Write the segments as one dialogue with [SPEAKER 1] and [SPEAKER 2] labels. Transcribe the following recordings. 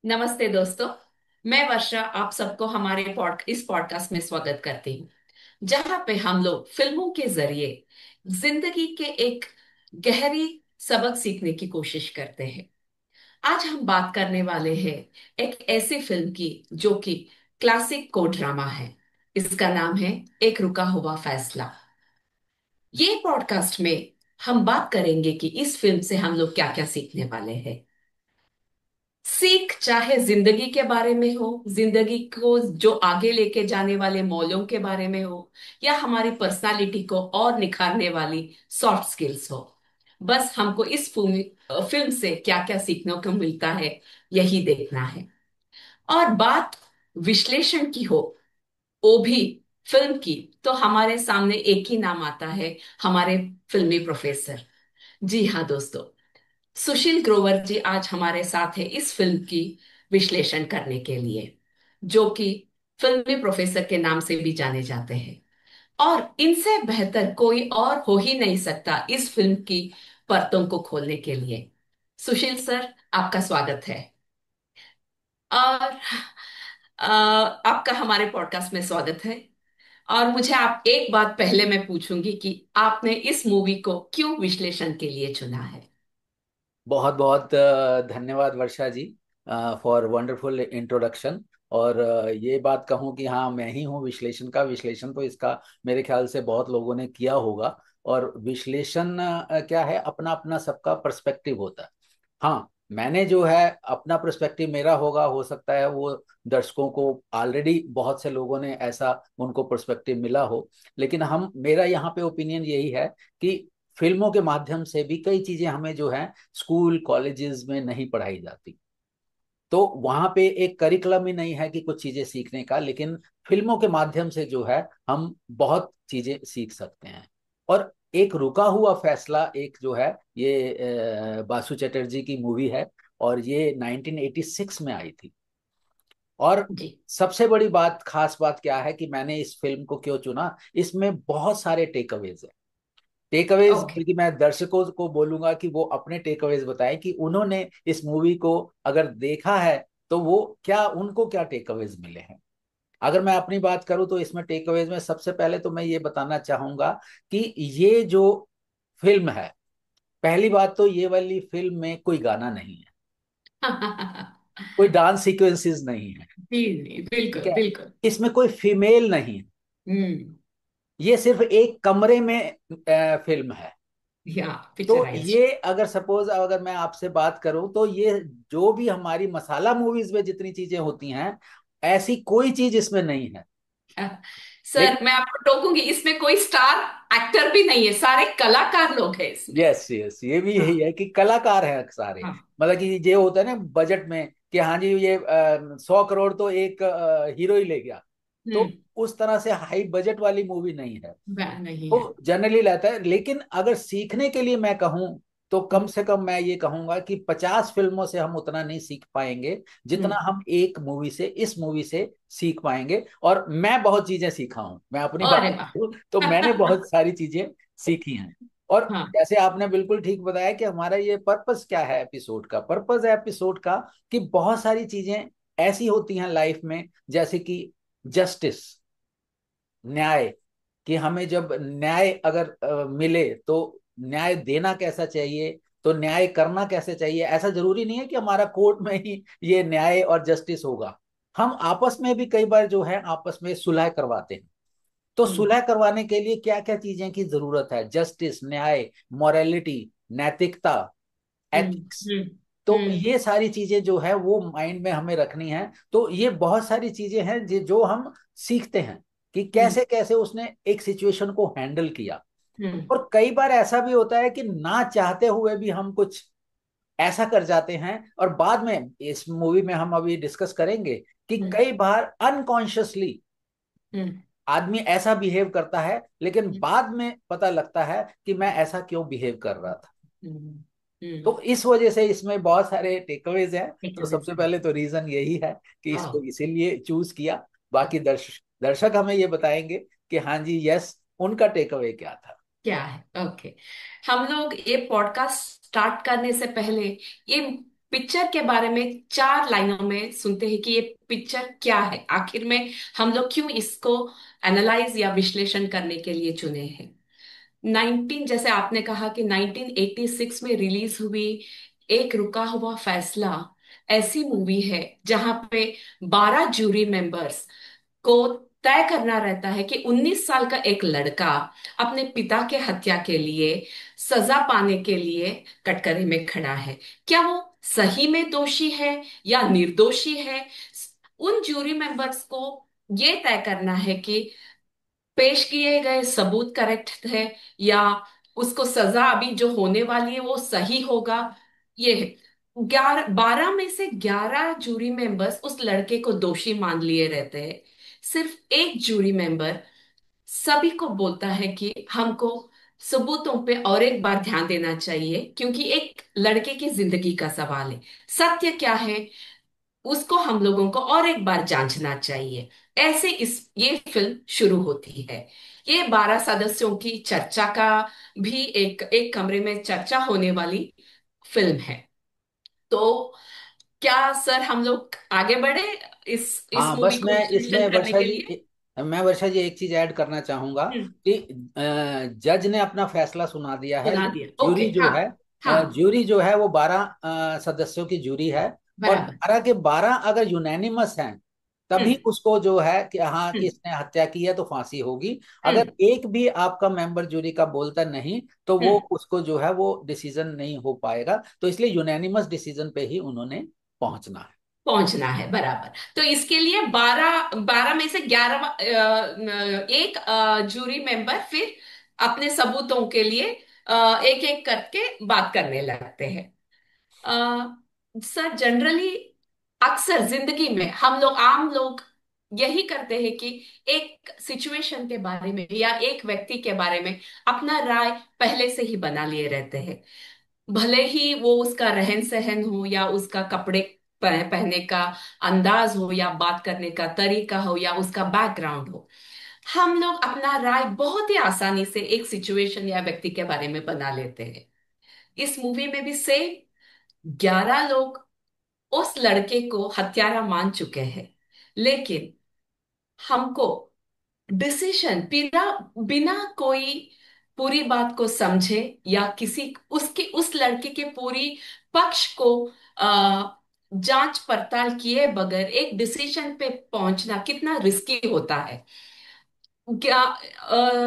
[SPEAKER 1] नमस्ते दोस्तों। मैं वर्षा आप सबको हमारे इस पॉडकास्ट में स्वागत करती हूँ, जहाँ पे हम लोग फिल्मों के जरिए जिंदगी के एक गहरी सबक सीखने की कोशिश करते हैं। आज हम बात करने वाले हैं एक ऐसी फिल्म की जो कि क्लासिक को ड्रामा है। इसका नाम है एक रुका हुआ फैसला। ये पॉडकास्ट में हम बात करेंगे कि इस फिल्म से हम लोग क्या क्या सीखने वाले हैं। सीख चाहे जिंदगी के बारे में हो, जिंदगी को जो आगे लेके जाने वाले मौलों के बारे में हो, या हमारी पर्सनालिटी को और निखारने वाली सॉफ्ट स्किल्स हो। बस हमको इस फिल्म से क्या क्या सीखने को मिलता है, यही देखना है। और बात विश्लेषण की हो, वो भी फिल्म की, तो हमारे सामने एक ही नाम आता है, हमारे फिल्मी प्रोफेसर। जी हाँ दोस्तों, सुशील ग्रोवर जी आज हमारे साथ है इस फिल्म की विश्लेषण करने के लिए, जो कि फिल्मी प्रोफेसर के नाम से भी जाने जाते हैं। और इनसे बेहतर कोई और हो ही नहीं सकता इस फिल्म की परतों को खोलने के लिए। सुशील सर, आपका स्वागत है। और आपका हमारे पॉडकास्ट में स्वागत है। और मुझे आप एक बात पहले मैं पूछूंगी कि आपने इस मूवी को क्यों विश्लेषण के लिए चुना है।
[SPEAKER 2] बहुत बहुत धन्यवाद वर्षा जी फॉर वंडरफुल इंट्रोडक्शन। और ये बात कहूँ कि हाँ, मैं ही हूँ विश्लेषण का। विश्लेषण तो इसका मेरे ख्याल से बहुत लोगों ने किया होगा। और विश्लेषण क्या है, अपना अपना सबका पर्सपेक्टिव होता है। हाँ, मैंने जो है अपना पर्सपेक्टिव मेरा होगा, हो सकता है वो दर्शकों को ऑलरेडी बहुत से लोगों ने ऐसा उनको पर्सपेक्टिव मिला हो। लेकिन हम मेरा यहाँ पे ओपिनियन यही है कि फिल्मों के माध्यम से भी कई चीजें हमें जो है स्कूल कॉलेजेस में नहीं पढ़ाई जाती। तो वहां पे एक करिकुलम ही नहीं है कि कुछ चीजें सीखने का, लेकिन फिल्मों के माध्यम से जो है हम बहुत चीजें सीख सकते हैं। और एक रुका हुआ फैसला एक जो है ये बासु चटर्जी की मूवी है। और ये 1986 में आई थी। और
[SPEAKER 1] जी।
[SPEAKER 2] सबसे बड़ी बात, खास बात क्या है कि मैंने इस फिल्म को क्यों चुना, इसमें बहुत सारे टेक अवेज है। Takeaways
[SPEAKER 1] okay.
[SPEAKER 2] बल्कि मैं दर्शकों को बोलूंगा कि वो अपने टेक अवेज बताएं कि उन्होंने इस मूवी को अगर देखा है तो वो क्या, उनको क्या टेक अवेज मिले हैं। अगर मैं अपनी बात करूं तो इसमें टेक अवेज में सबसे पहले तो मैं ये बताना चाहूंगा कि ये जो फिल्म है, पहली बात तो ये वाली फिल्म में कोई गाना नहीं है, कोई डांस सीक्वेंसेस नहीं है।
[SPEAKER 1] जी जी,
[SPEAKER 2] ठीक
[SPEAKER 1] बिल्कुल
[SPEAKER 2] है,
[SPEAKER 1] बिल्कुल।
[SPEAKER 2] इसमें कोई फीमेल नहीं है।
[SPEAKER 1] हम्म।
[SPEAKER 2] ये सिर्फ एक कमरे में फिल्म है।
[SPEAKER 1] या
[SPEAKER 2] तो
[SPEAKER 1] पिक्चराइज्ड।
[SPEAKER 2] ये अगर सपोज अगर मैं आपसे बात करूं तो ये जो भी हमारी मसाला मूवीज में जितनी चीजें होती हैं, ऐसी कोई चीज इसमें नहीं है।
[SPEAKER 1] सर,
[SPEAKER 2] लेकिन
[SPEAKER 1] मैं आपको टोकूंगी, इसमें कोई स्टार एक्टर भी नहीं है, सारे कलाकार लोग हैं इसमें।
[SPEAKER 2] यस यस, ये भी
[SPEAKER 1] हाँ
[SPEAKER 2] यही है कि कलाकार हैं सारे।
[SPEAKER 1] हाँ।
[SPEAKER 2] मतलब कि ये होता है ना बजट में कि हाँ जी ये 100 करोड़ तो एक हीरो ही ले गया। तो
[SPEAKER 1] हम्म।
[SPEAKER 2] उस तरह से हाई बजट वाली मूवी नहीं है।
[SPEAKER 1] नहीं है।
[SPEAKER 2] तो जनरली रहता है। लेकिन अगर सीखने के लिए मैं कहूं तो कम
[SPEAKER 1] हम्म।
[SPEAKER 2] से कम मैं ये कहूंगा कि 50 फिल्मों से हम उतना नहीं सीख पाएंगे जितना
[SPEAKER 1] हम्म।
[SPEAKER 2] हम एक मूवी से, इस मूवी से सीख पाएंगे। और मैं बहुत चीजें सीखा हूं, मैं अपनी
[SPEAKER 1] अरे
[SPEAKER 2] बात
[SPEAKER 1] वाह।
[SPEAKER 2] करूं तो मैंने बहुत सारी चीजें सीखी हैं। और
[SPEAKER 1] हाँ।
[SPEAKER 2] जैसे आपने बिल्कुल ठीक बताया कि हमारा ये पर्पस क्या है, एपिसोड का पर्पस है एपिसोड का कि बहुत सारी चीजें ऐसी होती हैं लाइफ में, जैसे कि जस्टिस, न्याय, कि हमें जब न्याय अगर मिले तो न्याय देना कैसा चाहिए, तो न्याय करना कैसे चाहिए। ऐसा जरूरी नहीं है कि हमारा कोर्ट में ही ये न्याय और जस्टिस होगा। हम आपस में भी कई बार जो है आपस में सुलह करवाते हैं। तो
[SPEAKER 1] हम्म।
[SPEAKER 2] सुलह करवाने के लिए क्या क्या चीजें की जरूरत है, जस्टिस, न्याय, मोरालिटी, नैतिकता,
[SPEAKER 1] हम्म।
[SPEAKER 2] एथिक्स।
[SPEAKER 1] हम्म।
[SPEAKER 2] तो
[SPEAKER 1] हम्म।
[SPEAKER 2] ये सारी चीजें जो है वो माइंड में हमें रखनी है। तो ये बहुत सारी चीजें हैं जो हम सीखते हैं कि
[SPEAKER 1] हम्म।
[SPEAKER 2] कैसे कैसे उसने एक सिचुएशन को हैंडल किया।
[SPEAKER 1] हम्म।
[SPEAKER 2] और कई बार ऐसा भी होता है कि ना चाहते हुए भी हम कुछ ऐसा कर जाते हैं, और बाद में इस मूवी में हम अभी डिस्कस करेंगे कि
[SPEAKER 1] हम्म।
[SPEAKER 2] कई बार अनकॉन्शियसली
[SPEAKER 1] हम्म।
[SPEAKER 2] आदमी ऐसा बिहेव करता है, लेकिन
[SPEAKER 1] हम्म।
[SPEAKER 2] बाद में पता लगता है कि मैं ऐसा क्यों बिहेव कर रहा था।
[SPEAKER 1] हम्म। हम्म।
[SPEAKER 2] तो इस वजह से इसमें बहुत सारे टेकअवेज हैं।
[SPEAKER 1] ठीक
[SPEAKER 2] तो
[SPEAKER 1] है,
[SPEAKER 2] सबसे पहले तो रीजन यही है कि इसको
[SPEAKER 1] हाँ।
[SPEAKER 2] इसीलिए चूज किया। बाकी दर्शक हमें ये बताएंगे कि हाँ जी यस, उनका टेकअवे क्या था।
[SPEAKER 1] क्या है। ओके। हम लोग ये पॉडकास्ट स्टार्ट करने से पहले ये पिक्चर के बारे में 4 लाइनों में सुनते हैं कि ये पिक्चर क्या है, आखिर में हम लोग क्यों इसको एनालाइज या विश्लेषण करने के लिए चुने हैं। 19 जैसे आपने कहा कि 1986 में रिलीज हुई एक रुका हुआ फैसला ऐसी मूवी है जहां पे 12 जूरी मेंबर्स को तय करना रहता है कि 19 साल का एक लड़का अपने पिता के हत्या के लिए सजा पाने के लिए कटघरे में खड़ा है। क्या वो सही में दोषी है या निर्दोषी है? उन जूरी मेंबर्स को ये तय करना है कि पेश किए गए सबूत करेक्ट है या उसको सजा अभी जो होने वाली है वो सही होगा। ये है। 12 में से 11 जूरी मेंबर्स उस लड़के को दोषी मान लिए रहते हैं। सिर्फ एक जूरी मेंबर सभी को बोलता है कि हमको सबूतों पे और एक बार ध्यान देना चाहिए, क्योंकि एक लड़के की जिंदगी का सवाल है। सत्य क्या है उसको हम लोगों को और एक बार जांचना चाहिए। ऐसे इस ये फिल्म शुरू होती है। ये 12 सदस्यों की चर्चा का भी एक एक कमरे में चर्चा होने वाली फिल्म है। तो क्या सर हम लोग आगे बढ़े इस
[SPEAKER 2] हाँ,
[SPEAKER 1] मूवी
[SPEAKER 2] बस
[SPEAKER 1] को
[SPEAKER 2] मैं
[SPEAKER 1] विश्लेषण
[SPEAKER 2] इसमें
[SPEAKER 1] करने
[SPEAKER 2] वर्षा
[SPEAKER 1] के
[SPEAKER 2] जी,
[SPEAKER 1] लिए?
[SPEAKER 2] मैं वर्षा जी एक चीज ऐड करना चाहूंगा
[SPEAKER 1] हम्म।
[SPEAKER 2] कि जज ने अपना फैसला सुना दिया है।
[SPEAKER 1] सुना दिया, ओके,
[SPEAKER 2] ज्यूरी जो
[SPEAKER 1] हाँ।
[SPEAKER 2] है,
[SPEAKER 1] हाँ।
[SPEAKER 2] ज्यूरी जो है वो 12 सदस्यों की ज्यूरी है। और
[SPEAKER 1] बराबर।
[SPEAKER 2] 12 के 12 अगर यूनानिमस हैं, तभी
[SPEAKER 1] हम्म।
[SPEAKER 2] उसको जो है कि हाँ कि
[SPEAKER 1] हम्म।
[SPEAKER 2] इसने हत्या की है तो फांसी होगी।
[SPEAKER 1] हम्म।
[SPEAKER 2] अगर एक भी आपका मेंबर ज्यूरी का बोलता नहीं, तो वो
[SPEAKER 1] हम्म।
[SPEAKER 2] उसको जो है वो डिसीजन नहीं हो पाएगा। तो इसलिए यूनानिमस डिसीजन पे ही उन्होंने पहुंचना है।
[SPEAKER 1] पहुंचना है, बराबर। तो इसके लिए 12 में से 11 एक जूरी मेंबर फिर अपने सबूतों के लिए एक एक करके बात करने लगते हैं। सर जनरली अक्सर जिंदगी में हम लोग आम लोग यही करते हैं कि एक सिचुएशन के बारे में या एक व्यक्ति के बारे में अपना राय पहले से ही बना लिए रहते हैं। भले ही वो उसका रहन सहन हो या उसका कपड़े पहनने का अंदाज हो या बात करने का तरीका हो या उसका बैकग्राउंड हो, हम लोग अपना राय बहुत ही आसानी से एक सिचुएशन या व्यक्ति के बारे में बना लेते हैं। इस मूवी में भी सेम 11 लोग उस लड़के को हत्यारा मान चुके हैं, लेकिन हमको डिसीजन बिना बिना कोई पूरी बात को समझे या किसी उसके उस लड़के के पूरी पक्ष को आ, जांच पड़ताल किए बगैर एक डिसीजन पे पहुंचना कितना रिस्की होता है। क्या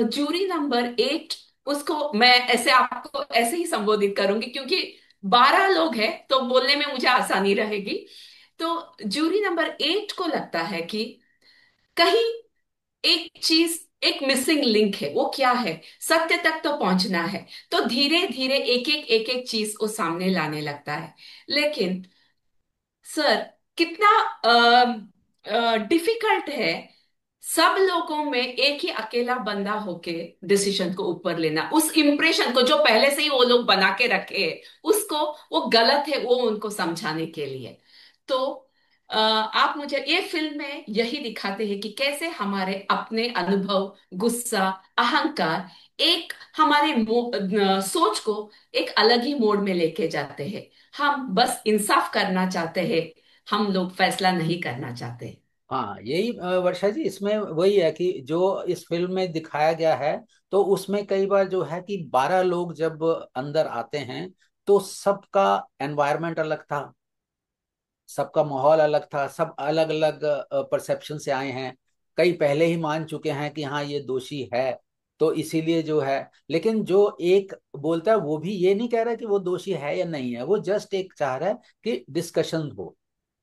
[SPEAKER 1] जूरी नंबर 8, उसको मैं ऐसे आपको ऐसे ही संबोधित करूंगी क्योंकि 12 लोग हैं तो बोलने में मुझे आसानी रहेगी। तो जूरी नंबर 8 को लगता है कि कहीं एक चीज, एक मिसिंग लिंक है। वो क्या है? सत्य तक तो पहुंचना है। तो धीरे धीरे एक एक चीज को सामने लाने लगता है। लेकिन सर कितना डिफिकल्ट है सब लोगों में एक ही अकेला बंदा होके डिसीजन को ऊपर लेना, उस इंप्रेशन को जो पहले से ही वो लोग बना के रखे हैं उसको वो गलत है वो उनको समझाने के लिए। तो आप मुझे ये फिल्म में यही दिखाते हैं कि कैसे हमारे अपने अनुभव, गुस्सा, अहंकार एक हमारे सोच को एक अलग ही मोड़ में लेके जाते हैं। हम बस इंसाफ करना चाहते हैं, हम लोग फैसला नहीं करना चाहते।
[SPEAKER 2] हाँ, यही वर्षा जी, इसमें वही है कि जो इस फिल्म में दिखाया गया है, तो उसमें कई बार जो है कि 12 लोग जब अंदर आते हैं, तो सबका एनवायरनमेंट अलग था, सबका माहौल अलग था, सब अलग अलग परसेप्शन से आए हैं। कई पहले ही मान चुके हैं कि हाँ ये दोषी है, तो इसीलिए जो है। लेकिन जो एक बोलता है वो भी ये नहीं कह रहा कि वो दोषी है या नहीं है, वो जस्ट एक चाह रहा है कि डिस्कशन हो।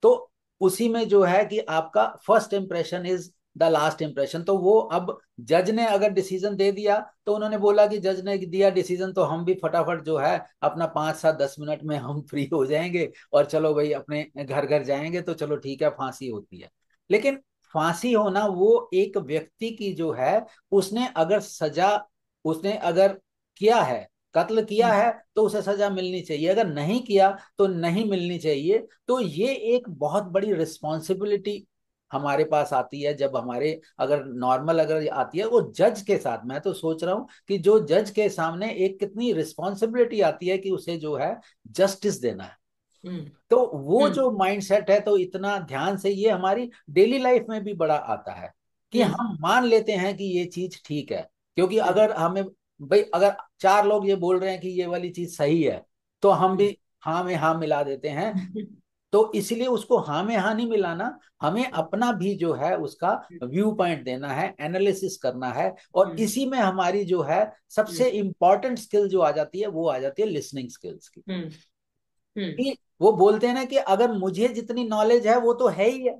[SPEAKER 2] तो उसी में जो है कि आपका first impression is the last impression. तो वो अब जज ने अगर डिसीजन दे दिया, तो उन्होंने बोला कि जज ने दिया डिसीजन, तो हम भी फटाफट जो है अपना 5 7 10 मिनट में हम फ्री हो जाएंगे और चलो भाई अपने घर घर जाएंगे, तो चलो ठीक है फांसी होती है। लेकिन फांसी होना वो एक व्यक्ति की जो है, उसने अगर सजा, उसने अगर किया है, कत्ल किया
[SPEAKER 1] हम्म।
[SPEAKER 2] है, तो उसे सजा मिलनी चाहिए। अगर नहीं किया तो नहीं मिलनी चाहिए। तो ये एक बहुत बड़ी रिस्पॉन्सिबिलिटी हमारे पास आती है जब हमारे, अगर नॉर्मल अगर आती है वो जज के साथ। मैं तो सोच रहा हूं कि जो जज के सामने एक कितनी रिस्पॉन्सिबिलिटी आती है कि उसे जो है जस्टिस देना है।
[SPEAKER 1] हम्म।
[SPEAKER 2] तो वो
[SPEAKER 1] हम्म।
[SPEAKER 2] जो माइंडसेट है, तो इतना ध्यान से ये हमारी डेली लाइफ में भी बड़ा आता है कि
[SPEAKER 1] हम्म।
[SPEAKER 2] हम मान लेते हैं कि ये चीज ठीक है। क्योंकि
[SPEAKER 1] हम्म।
[SPEAKER 2] अगर हमें, भाई अगर चार लोग ये बोल रहे हैं कि ये वाली चीज सही है, तो हम भी हाँ में हाँ मिला देते हैं।
[SPEAKER 1] हम्म।
[SPEAKER 2] तो इसलिए उसको हाँ में हाँ नहीं मिलाना, हमें अपना भी जो है उसका व्यू पॉइंट देना है, एनालिसिस करना है। और
[SPEAKER 1] हम्म।
[SPEAKER 2] इसी में हमारी जो है सबसे इंपॉर्टेंट स्किल जो आ जाती है, वो आ जाती है लिसनिंग स्किल्स की।
[SPEAKER 1] हम्म। हम्म।
[SPEAKER 2] कि वो बोलते हैं ना कि अगर मुझे जितनी नॉलेज है वो तो है ही है,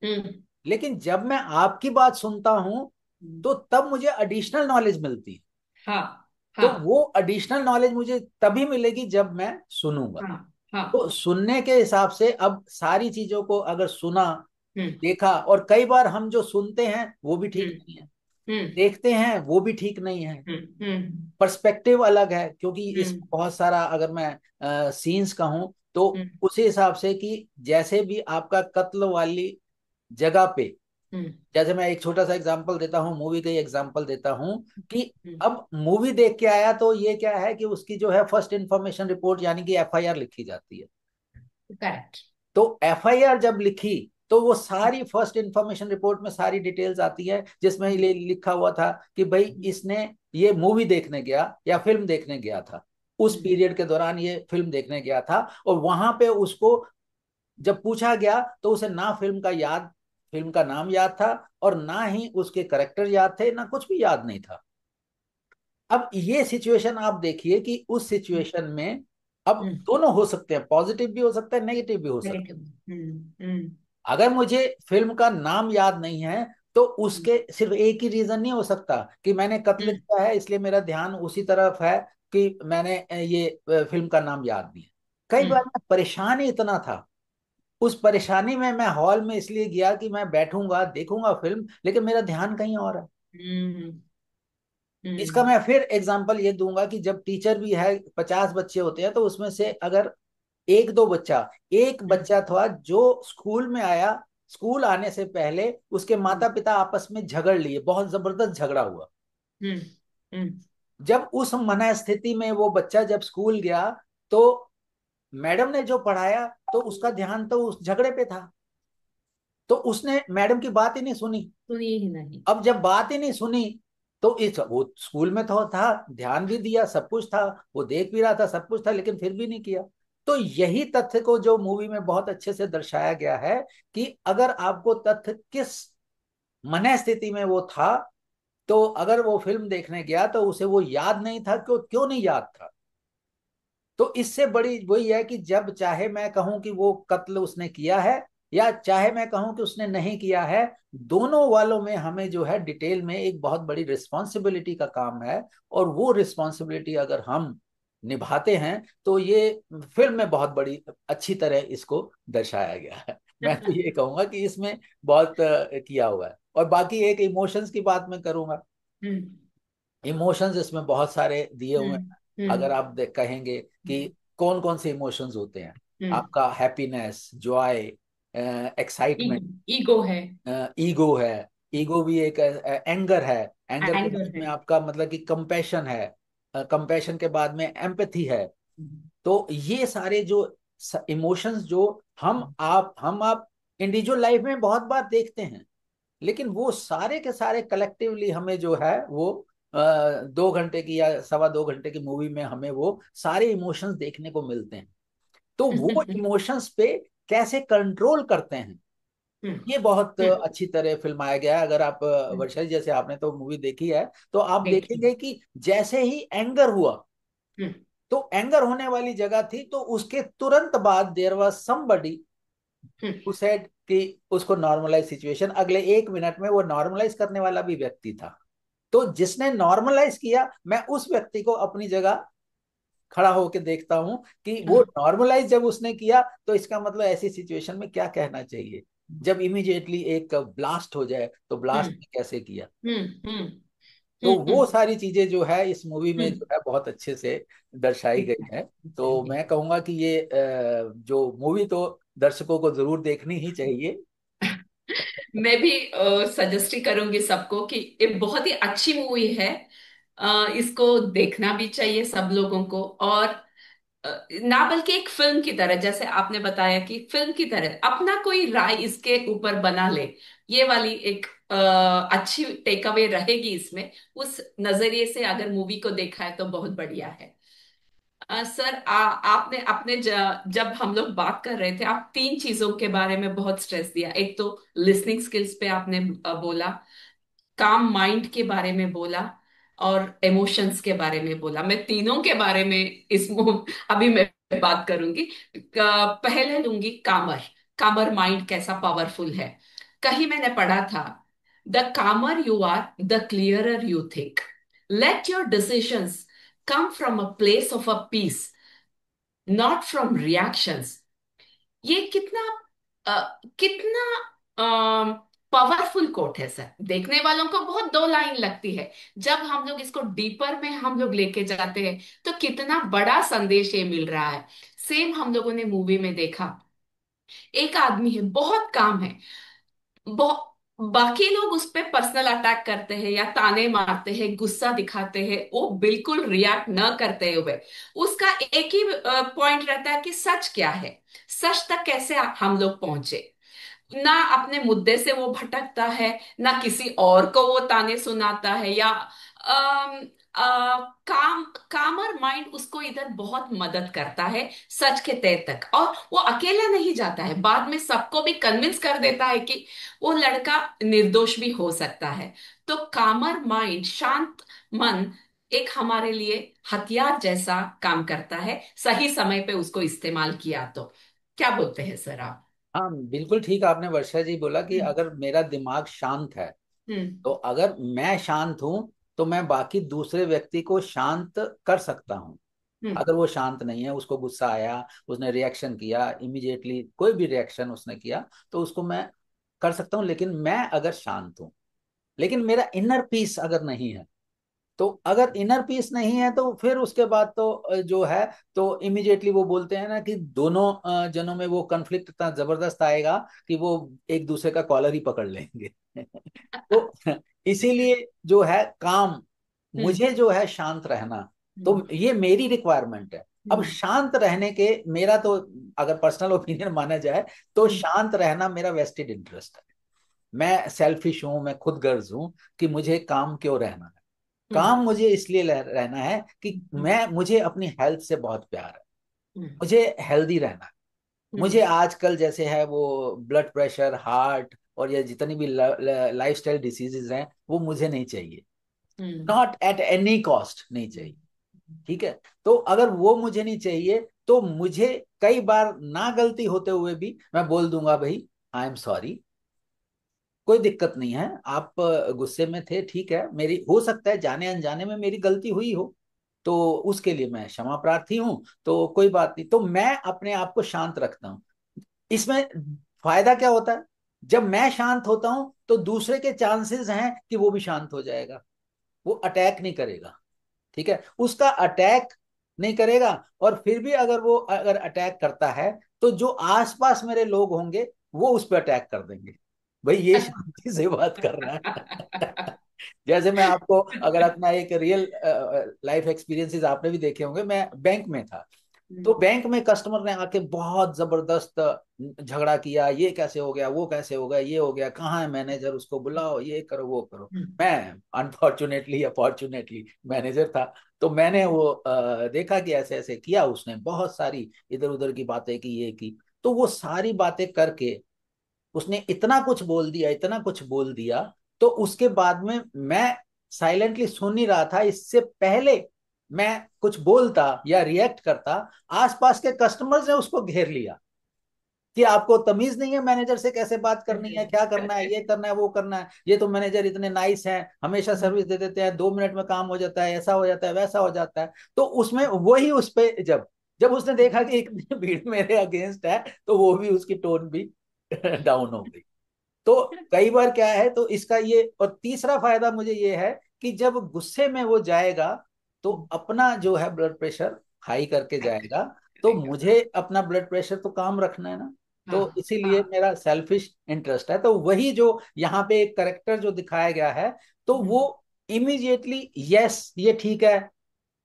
[SPEAKER 1] हम्म।
[SPEAKER 2] लेकिन जब मैं आपकी बात सुनता हूं
[SPEAKER 1] हम्म।
[SPEAKER 2] तो तब मुझे एडिशनल नॉलेज मिलती है।
[SPEAKER 1] हाँ।
[SPEAKER 2] तो
[SPEAKER 1] हाँ।
[SPEAKER 2] वो एडिशनल नॉलेज मुझे तभी मिलेगी जब मैं सुनूंगा।
[SPEAKER 1] हाँ। हाँ।
[SPEAKER 2] तो सुनने के हिसाब से अब सारी चीजों को अगर सुना,
[SPEAKER 1] हम्म।
[SPEAKER 2] देखा, और कई बार हम जो सुनते हैं वो भी ठीक
[SPEAKER 1] हम्म।
[SPEAKER 2] नहीं है,
[SPEAKER 1] हम्म।
[SPEAKER 2] देखते हैं वो भी ठीक नहीं है,
[SPEAKER 1] हम्म। हम्म।
[SPEAKER 2] पर्सपेक्टिव अलग है। क्योंकि इस
[SPEAKER 1] हम्म।
[SPEAKER 2] बहुत सारा अगर मैं सीन्स कहूँ तो
[SPEAKER 1] हम्म।
[SPEAKER 2] उसी हिसाब से कि जैसे भी आपका कत्ल वाली जगह पे,
[SPEAKER 1] हम्म।
[SPEAKER 2] जैसे मैं एक छोटा सा एग्जांपल देता हूँ, मूवी का ही एग्जांपल देता हूँ कि
[SPEAKER 1] हम्म।
[SPEAKER 2] अब मूवी देख के आया तो ये क्या है कि उसकी जो है फर्स्ट इंफॉर्मेशन रिपोर्ट यानी कि एफआईआर लिखी जाती है।
[SPEAKER 1] करेक्ट।
[SPEAKER 2] तो एफआईआर जब लिखी तो वो सारी फर्स्ट इंफॉर्मेशन रिपोर्ट में सारी डिटेल्स आती है, जिसमें ये लिखा हुआ था कि भाई इसने ये मूवी देखने गया या फिल्म देखने गया था, उस पीरियड के दौरान ये फिल्म देखने गया था। और वहां पे उसको जब पूछा गया तो उसे ना फिल्म का नाम याद था, और ना ही उसके करेक्टर याद थे, ना कुछ भी याद नहीं था। अब ये सिचुएशन आप देखिए कि उस सिचुएशन में अब दोनों हो सकते हैं, पॉजिटिव भी हो सकता है, नेगेटिव भी हो सकता है।
[SPEAKER 1] नेगेटिव। हम्म। हम्म।
[SPEAKER 2] अगर मुझे फिल्म का नाम याद नहीं है तो उसके सिर्फ एक ही रीजन नहीं हो सकता कि मैंने कत्ल
[SPEAKER 1] हम्म।
[SPEAKER 2] किया है इसलिए मेरा ध्यान उसी तरफ है, कि मैंने ये फिल्म का नाम याद नहीं है। कई बार
[SPEAKER 1] हम्म।
[SPEAKER 2] मैं परेशान ही इतना था, उस परेशानी में मैं हॉल में इसलिए गया कि मैं बैठूंगा देखूंगा फिल्म, लेकिन मेरा ध्यान कहीं और है।
[SPEAKER 1] हम्म।
[SPEAKER 2] इसका
[SPEAKER 1] हम्म।
[SPEAKER 2] मैं फिर एग्जांपल ये दूंगा कि जब टीचर भी है, 50 बच्चे होते हैं, तो उसमें से अगर एक बच्चा था जो स्कूल में आया, स्कूल आने से पहले उसके माता पिता आपस में झगड़ लिए, बहुत जबरदस्त झगड़ा हुआ।
[SPEAKER 1] हम्म। हम्म।
[SPEAKER 2] जब उस मनस्थिति में वो बच्चा जब स्कूल गया, तो मैडम ने जो पढ़ाया तो उसका ध्यान तो उस झगड़े पे था, तो उसने मैडम की बात ही नहीं सुनी।
[SPEAKER 1] सुनिए ही नहीं।
[SPEAKER 2] अब जब बात ही नहीं सुनी तो इस वो स्कूल में तो था, ध्यान भी दिया, सब कुछ था, वो देख भी रहा था, सब कुछ था, लेकिन फिर भी नहीं किया। तो यही तथ्य को जो मूवी में बहुत अच्छे से दर्शाया गया है कि अगर आपको तथ्य किस मनःस्थिति में वो था, तो अगर वो फिल्म देखने गया तो उसे वो याद नहीं था, क्यों क्यों नहीं याद था। तो इससे बड़ी वही है कि जब चाहे मैं कहूं कि वो कत्ल उसने किया है या चाहे मैं कहूं कि उसने नहीं किया है, दोनों वालों में हमें जो है डिटेल में एक बहुत बड़ी रिस्पॉन्सिबिलिटी का काम है। और वो रिस्पॉन्सिबिलिटी अगर हम निभाते हैं तो ये फिल्म में बहुत बड़ी अच्छी तरह इसको दर्शाया गया है। मैं तो ये कहूंगा कि इसमें बहुत किया हुआ है। और बाकी एक इमोशंस की बात मैं करूंगा।
[SPEAKER 1] हम्म।
[SPEAKER 2] इमोशंस इसमें बहुत सारे दिए हुए हैं।
[SPEAKER 1] हम्म। हम्म।
[SPEAKER 2] अगर आप कहेंगे कि कौन कौन से इमोशंस होते हैं,
[SPEAKER 1] हम्म।
[SPEAKER 2] आपका हैप्पीनेस, जॉय, एक्साइटमेंट,
[SPEAKER 1] ईगो है।
[SPEAKER 2] ईगो है, ईगो भी एक, एंगर है, एंगर के
[SPEAKER 1] एंगर
[SPEAKER 2] बाद
[SPEAKER 1] है।
[SPEAKER 2] में आपका मतलब कि कंपैशन है, कंपैशन के बाद में एम्पैथी है।
[SPEAKER 1] हम्म।
[SPEAKER 2] तो ये सारे जो इमोशंस जो हम आप इंडिविजुअल लाइफ में बहुत बार देखते हैं, लेकिन वो सारे के सारे कलेक्टिवली हमें जो है वो 2 घंटे की या 2.25 घंटे की मूवी में हमें वो सारे इमोशंस देखने को मिलते हैं। तो वो इमोशंस पे कैसे कंट्रोल करते हैं,
[SPEAKER 1] हम्म।
[SPEAKER 2] ये बहुत
[SPEAKER 1] हम्म।
[SPEAKER 2] अच्छी तरह फिल्माया गया है। अगर आप
[SPEAKER 1] हम्म।
[SPEAKER 2] वर्षा जी, जैसे आपने तो मूवी देखी है, तो आप
[SPEAKER 1] देखिए।
[SPEAKER 2] देखेंगे कि जैसे ही एंगर हुआ,
[SPEAKER 1] हम्म।
[SPEAKER 2] तो एंगर होने वाली जगह थी तो उसके तुरंत बाद there was somebody
[SPEAKER 1] hmm.
[SPEAKER 2] Who said कि उसको नॉर्मलाइज सिचुएशन, अगले 1 मिनट में वो नॉर्मलाइज करने वाला भी व्यक्ति था। तो जिसने नॉर्मलाइज किया, मैं उस व्यक्ति को अपनी जगह खड़ा होकर देखता हूं कि वो नॉर्मलाइज जब उसने किया तो इसका मतलब ऐसी सिचुएशन में क्या कहना चाहिए, जब इमीडिएटली एक ब्लास्ट हो जाए तो
[SPEAKER 1] हम्म।
[SPEAKER 2] ब्लास्ट कैसे किया।
[SPEAKER 1] हम्म। हम्म।
[SPEAKER 2] तो
[SPEAKER 1] हम्म।
[SPEAKER 2] वो सारी चीजें जो है इस मूवी में जो है बहुत अच्छे से दर्शाई गई है। तो
[SPEAKER 1] हम्म।
[SPEAKER 2] मैं कहूंगा कि ये जो मूवी तो दर्शकों को जरूर देखनी ही चाहिए।
[SPEAKER 1] मैं भी सजेस्ट ही करूंगी सबको कि ये बहुत ही अच्छी मूवी है। इसको देखना भी चाहिए सब लोगों को। और ना बल्कि एक फिल्म की तरह, जैसे आपने बताया कि फिल्म की तरह अपना कोई राय इसके ऊपर बना ले, ये वाली एक अच्छी टेक अवे रहेगी इसमें। उस नजरिए से अगर मूवी को देखा है तो बहुत बढ़िया है। सर, आपने अपने जब हम लोग बात कर रहे थे, आप तीन चीजों के बारे में बहुत स्ट्रेस दिया। एक तो लिसनिंग स्किल्स पे आपने बोला, काम माइंड के बारे में बोला, और इमोशंस के बारे में बोला। मैं तीनों के बारे में अभी मैं बात करूंगी। पहले लूंगी कामर। कामर माइंड कैसा पावरफुल है। कहीं मैंने पढ़ा था, the calmer you are the clearer you think, let your decisions come from a place of a peace, not from reactions। ये कितना पावरफुल कोट है सर। देखने वालों को बहुत दो लाइन लगती है, जब हम लोग इसको डीपर में हम लोग लेके जाते हैं तो कितना बड़ा संदेश ये मिल रहा है। सेम हम लोगों ने मूवी में देखा, एक आदमी है, बहुत काम है, बहुत, बाकी लोग उस पे पर्सनल अटैक करते हैं या ताने मारते हैं, गुस्सा दिखाते हैं, वो बिल्कुल रिएक्ट न करते हुए उसका एक ही पॉइंट रहता है कि सच क्या है, सच तक कैसे हम लोग पहुंचे। ना अपने मुद्दे से वो भटकता है, ना किसी और को वो ताने सुनाता है, या कामर माइंड उसको इधर बहुत मदद करता है सच के तह तक। और वो अकेला नहीं जाता है, बाद में सबको भी कन्विंस कर देता है कि वो लड़का निर्दोष भी हो सकता है। तो कामर माइंड, शांत मन, एक हमारे लिए हथियार जैसा काम करता है, सही समय पे उसको इस्तेमाल किया तो। क्या बोलते हैं सर आप?
[SPEAKER 2] हाँ, बिल्कुल ठीक आपने वर्षा जी बोला कि
[SPEAKER 1] हम्म।
[SPEAKER 2] अगर मेरा दिमाग शांत है,
[SPEAKER 1] हम्म।
[SPEAKER 2] तो अगर मैं शांत हूं तो मैं बाकी दूसरे व्यक्ति को शांत कर सकता हूं।
[SPEAKER 1] हम्म।
[SPEAKER 2] अगर वो शांत नहीं है, उसको गुस्सा आया, उसने रिएक्शन किया, इमीडिएटली कोई भी रिएक्शन उसने किया, तो उसको मैं कर सकता हूँ। लेकिन मैं अगर शांत हूं, लेकिन मेरा इनर पीस अगर नहीं है, तो अगर इनर पीस नहीं है तो फिर उसके बाद तो जो है, तो इमीडिएटली वो बोलते हैं ना कि दोनों जनों में वो कन्फ्लिक्ट इतना जबरदस्त आएगा कि वो एक दूसरे का कॉलर ही पकड़ लेंगे। तो इसीलिए जो है काम,
[SPEAKER 1] हम्म।
[SPEAKER 2] मुझे जो है शांत रहना,
[SPEAKER 1] हम्म।
[SPEAKER 2] तो ये मेरी रिक्वायरमेंट है। अब
[SPEAKER 1] हम्म।
[SPEAKER 2] शांत रहने के मेरा तो, अगर पर्सनल ओपिनियन माना जाए, तो
[SPEAKER 1] हम्म।
[SPEAKER 2] शांत रहना मेरा वेस्टेड इंटरेस्ट है। मैं सेल्फिश हूं, मैं खुद गर्ज हूं कि मुझे काम क्यों रहना है।
[SPEAKER 1] हम्म।
[SPEAKER 2] काम मुझे इसलिए रहना है कि
[SPEAKER 1] हम्म।
[SPEAKER 2] मुझे अपनी हेल्थ से बहुत प्यार है।
[SPEAKER 1] हम्म।
[SPEAKER 2] मुझे हेल्दी रहना है।
[SPEAKER 1] हम्म।
[SPEAKER 2] मुझे आजकल जैसे है वो ब्लड प्रेशर, हार्ट और ये जितनी भी लाइफस्टाइल डिसीजेज हैं, वो मुझे नहीं चाहिए।
[SPEAKER 1] हम्म।
[SPEAKER 2] नॉट एट एनी कॉस्ट नहीं चाहिए। ठीक है। तो अगर वो मुझे नहीं चाहिए, तो मुझे कई बार ना गलती होते हुए भी मैं बोल दूंगा, भाई आई एम सॉरी, कोई दिक्कत नहीं है, आप गुस्से में थे, ठीक है, मेरी हो सकता है जाने अनजाने में मेरी गलती हुई हो, तो उसके लिए मैं क्षमा प्रार्थी हूं, तो कोई बात नहीं। तो मैं अपने आप को शांत रखता हूँ। इसमें फायदा क्या होता है, जब मैं शांत होता हूं तो दूसरे के चांसेस हैं कि वो भी शांत हो जाएगा, वो अटैक नहीं करेगा। ठीक है, उसका अटैक नहीं करेगा। और फिर भी अगर अटैक करता है, तो जो आसपास मेरे लोग होंगे वो उस पर अटैक कर देंगे, भाई ये शांति से बात कर रहा है। जैसे मैं आपको अगर अपना एक रियल लाइफ एक्सपीरियंसेस आपने भी देखे होंगे, मैं बैंक में था। तो बैंक में कस्टमर ने आके बहुत जबरदस्त झगड़ा किया, ये कैसे हो गया, वो कैसे हो गया, ये हो गया, कहाँ है मैनेजर, उसको बुलाओ, ये करो वो करो। मैं अनफॉर्चुनेटली अपॉर्चुनेटली मैनेजर था। तो मैंने वो देखा कि ऐसे ऐसे किया, उसने बहुत सारी इधर उधर की बातें की, ये की। तो वो सारी बातें करके उसने इतना कुछ बोल दिया, इतना कुछ बोल दिया। तो उसके बाद में मैं साइलेंटली सुन ही रहा था। इससे पहले मैं कुछ बोलता या रिएक्ट करता, आसपास के कस्टमर्स ने उसको घेर लिया कि आपको तमीज नहीं है मैनेजर से कैसे बात करनी है, क्या करना है, ये करना है, वो करना है, ये तो मैनेजर इतने नाइस हैं, हमेशा सर्विस दे देते हैं, 2 मिनट में काम हो जाता है, ऐसा हो जाता है, वैसा हो जाता है। तो उसमें वही उस पे जब जब उसने देखा कि इतनी भीड़ मेरे अगेंस्ट है, तो वो भी उसकी टोन भी डाउन हो गई। तो कई बार क्या है, तो इसका ये और तीसरा फायदा मुझे ये है कि जब गुस्से में वो जाएगा, तो अपना जो है ब्लड प्रेशर हाई करके जाएगा। तो मुझे अपना ब्लड प्रेशर तो काम रखना है ना,
[SPEAKER 1] हाँ।
[SPEAKER 2] तो इसीलिए
[SPEAKER 1] हाँ।
[SPEAKER 2] मेरा सेल्फिश इंटरेस्ट है। तो वही जो यहाँ पे एक करेक्टर जो दिखाया गया है, तो वो इमीडिएटली यस ये ठीक है,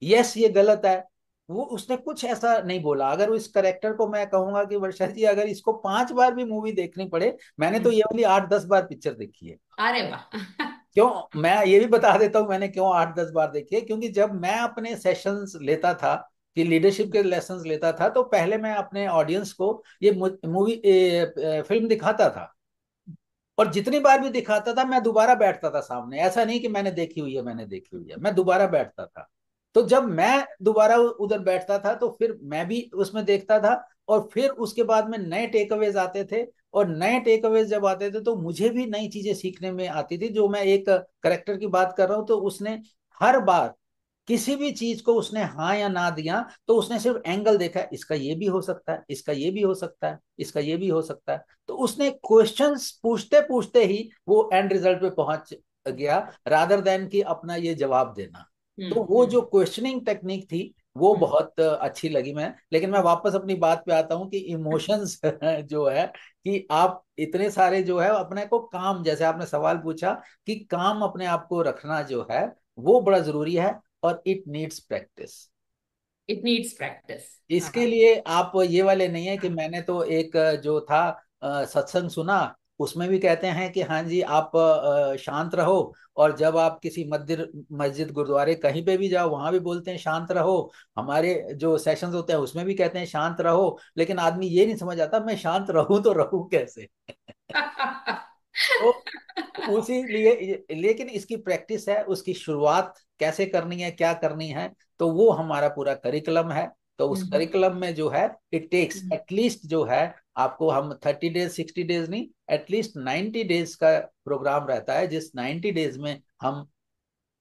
[SPEAKER 2] यस ये गलत है, वो उसने कुछ ऐसा नहीं बोला। अगर इस करेक्टर को मैं कहूंगा कि वर्षा जी अगर इसको 5 बार भी मूवी देखनी पड़े, मैंने तो
[SPEAKER 1] हम्म।
[SPEAKER 2] ये वाली 8-10 बार पिक्चर देखी है।
[SPEAKER 1] अरे वाह।
[SPEAKER 2] क्यों, मैं ये भी बता देता हूँ मैंने क्यों 8-10 बार देखी है। क्योंकि जब मैं अपने सेशंस लेता था, कि लीडरशिप के लेसन्स लेता था, तो पहले मैं अपने ऑडियंस को ये मूवी फिल्म दिखाता था। और जितनी बार भी दिखाता था मैं दोबारा बैठता था सामने। ऐसा नहीं कि मैंने देखी हुई है, मैंने देखी हुई है, मैं दोबारा बैठता था। तो जब मैं दोबारा उधर बैठता था तो फिर मैं भी उसमें देखता था। और फिर उसके बाद में नए टेक अवेज आते थे। और नए टेक अवेज जब आते थे तो मुझे भी नई चीजें सीखने में आती थी। जो मैं एक करेक्टर की बात कर रहा हूँ, तो उसने हर बार किसी भी चीज को उसने हाँ या ना दिया, तो उसने सिर्फ एंगल देखा, इसका ये भी हो सकता है, इसका ये भी हो सकता है, इसका ये भी हो सकता है। तो उसने क्वेश्चंस पूछते पूछते ही वो एंड रिजल्ट पे पहुंच गया, रादर देन कि अपना ये जवाब देना। तो वो
[SPEAKER 1] हम्म।
[SPEAKER 2] जो क्वेश्चनिंग टेक्निक थी वो
[SPEAKER 1] हम्म।
[SPEAKER 2] बहुत अच्छी लगी मैं। लेकिन मैं वापस अपनी बात पे आता हूँ कि इमोशंस जो है, कि आप इतने सारे जो है अपने को काम, जैसे आपने सवाल पूछा, कि काम अपने आप को रखना जो है वो बड़ा जरूरी है। और it needs practice.
[SPEAKER 1] It needs practice.
[SPEAKER 2] इसके
[SPEAKER 1] हाँ।
[SPEAKER 2] लिए आप ये वाले नहीं है कि मैंने तो एक जो था सत्संग सुना, उसमें भी कहते हैं कि हाँ जी आप शांत रहो। और जब आप किसी मंदिर, मस्जिद, गुरुद्वारे कहीं पे भी जाओ, वहां भी बोलते हैं शांत रहो। हमारे जो सेशंस होते हैं उसमें भी कहते हैं शांत रहो। लेकिन आदमी ये नहीं समझ आता मैं शांत रहूं तो रहूं कैसे। तो उसी लिए, लेकिन इसकी प्रैक्टिस है, उसकी शुरुआत कैसे करनी है, क्या करनी है, तो वो हमारा पूरा करिकुलम है। तो उस
[SPEAKER 1] हम्म।
[SPEAKER 2] करिकुलम में जो है, इट टेक्स
[SPEAKER 1] हम्म।
[SPEAKER 2] एटलीस्ट जो है, आपको हम 30 डेज 60 डेज नहीं, एटलीस्ट 90 डेज का प्रोग्राम रहता है, जिस 90 डेज में हम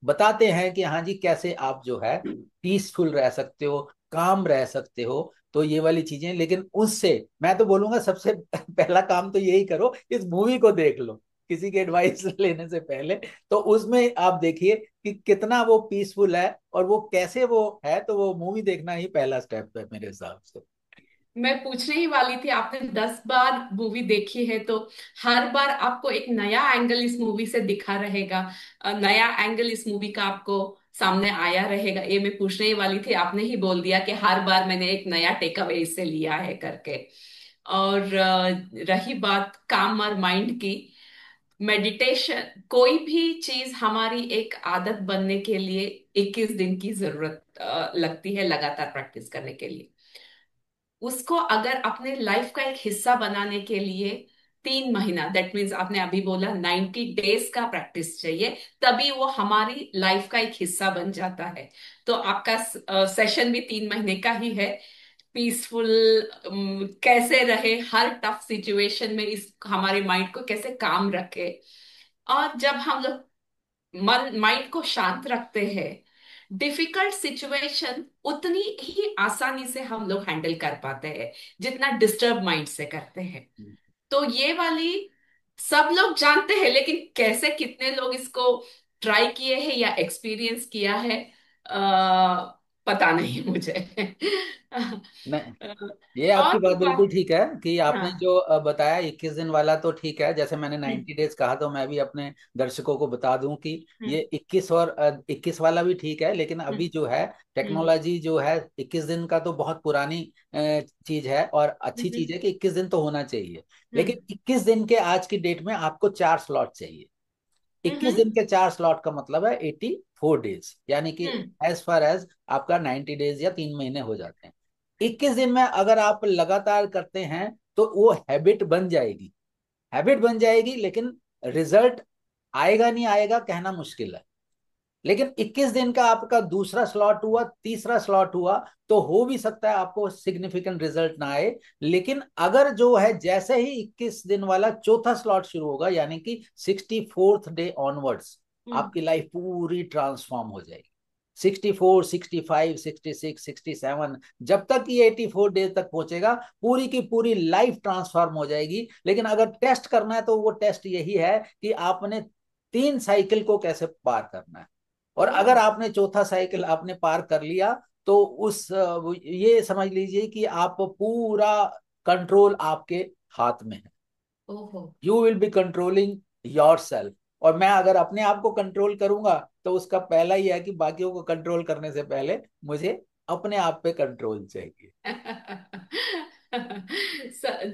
[SPEAKER 2] बताते हैं कि हाँ जी कैसे आप जो है पीसफुल रह सकते हो, काम रह सकते हो। तो ये वाली चीजें, लेकिन उससे मैं तो बोलूंगा सबसे पहला काम तो यही करो, इस मूवी को देख लो किसी की एडवाइस लेने से पहले। तो उसमें आप देखिए कि कितना वो पीसफुल है और वो कैसे वो है। तो वो मूवी देखना ही पहला स्टेप है मेरे हिसाब से।
[SPEAKER 1] मैं पूछने ही वाली थी, आपने 10 बार मूवी देखी है तो हर बार आपको एक नया एंगल इस मूवी से दिखा रहेगा, नया एंगल इस मूवी का आपको सामने आया रहेगा। ये मैं पूछने ही वाली थी, आपने ही बोल दिया कि हर बार मैंने एक नया टेक अवे इससे लिया है करके। और रही बात काम और माइंड की, मेडिटेशन कोई भी चीज हमारी एक आदत बनने के लिए 21 दिन की जरूरत लगती है लगातार प्रैक्टिस करने के लिए। उसको अगर अपने लाइफ का एक हिस्सा बनाने के लिए 3 महीना, दैट मीन्स आपने अभी बोला 90 डेज का प्रैक्टिस चाहिए, तभी वो हमारी लाइफ का एक हिस्सा बन जाता है। तो आपका सेशन भी 3 महीने का ही है। पीसफुल कैसे रहे हर टफ सिचुएशन में, इस हमारे माइंड को कैसे काम रखे। और जब हम लोग मन माइंड को शांत रखते हैं, डिफिकल्ट सिचुएशन उतनी ही आसानी से हम लोग हैंडल कर पाते हैं जितना डिस्टर्ब माइंड से करते हैं। तो ये वाली सब लोग जानते हैं, लेकिन कैसे कितने लोग इसको ट्राई किए हैं या एक्सपीरियंस किया है, पता नहीं मुझे।
[SPEAKER 2] नहीं, ये आपकी
[SPEAKER 1] और
[SPEAKER 2] बात बिल्कुल ठीक है कि आपने
[SPEAKER 1] हाँ।
[SPEAKER 2] जो बताया 21 दिन वाला, तो ठीक है। जैसे मैंने 90 डेज कहा, तो मैं भी अपने दर्शकों को बता दूं कि
[SPEAKER 1] हम्म।
[SPEAKER 2] ये 21 और 21 वाला भी ठीक है। लेकिन
[SPEAKER 1] हम्म।
[SPEAKER 2] अभी जो है
[SPEAKER 1] हम्म।
[SPEAKER 2] टेक्नोलॉजी जो है, 21 दिन का तो बहुत पुरानी चीज है। और अच्छी
[SPEAKER 1] हम्म।
[SPEAKER 2] चीज है कि 21 दिन तो होना चाहिए।
[SPEAKER 1] हम्म।
[SPEAKER 2] लेकिन 21 दिन के आज की डेट में आपको 4 स्लॉट चाहिए। इक्कीस
[SPEAKER 1] हम्म।
[SPEAKER 2] दिन के 4 स्लॉट का मतलब है 84 डेज, यानी कि
[SPEAKER 1] हम्म।
[SPEAKER 2] एज फार एज आपका 90 डेज या 3 महीने हो जाते हैं। 21 दिन में अगर आप लगातार करते हैं तो वो हैबिट बन जाएगी। हैबिट बन जाएगी, लेकिन रिजल्ट आएगा नहीं आएगा कहना मुश्किल है। लेकिन 21 दिन का आपका दूसरा स्लॉट हुआ, तीसरा स्लॉट हुआ, तो हो भी सकता है आपको सिग्निफिकेंट रिजल्ट ना आए। लेकिन अगर जो है जैसे ही 21 दिन वाला चौथा स्लॉट शुरू होगा, यानी कि 64th डे ऑनवर्ड्स,
[SPEAKER 1] हम्म।
[SPEAKER 2] आपकी लाइफ पूरी ट्रांसफॉर्म हो जाएगी। 64, 65, 66, 67, जब तक ये 84 डेज तक पहुंचेगा, पूरी की पूरी लाइफ ट्रांसफॉर्म हो जाएगी। लेकिन अगर टेस्ट करना है तो वो टेस्ट यही है कि आपने 3 साइकिल को कैसे पार करना है। और
[SPEAKER 1] ओह।
[SPEAKER 2] अगर आपने चौथा साइकिल आपने पार कर लिया, तो उस ये समझ लीजिए कि आप पूरा कंट्रोल आपके हाथ में है।
[SPEAKER 1] ओहो।
[SPEAKER 2] You will be controlling your self. और मैं अगर अपने आप को कंट्रोल करूंगा, तो उसका पहला ही है कि बाकियों को कंट्रोल करने से पहले मुझे अपने आप पे कंट्रोल चाहिए।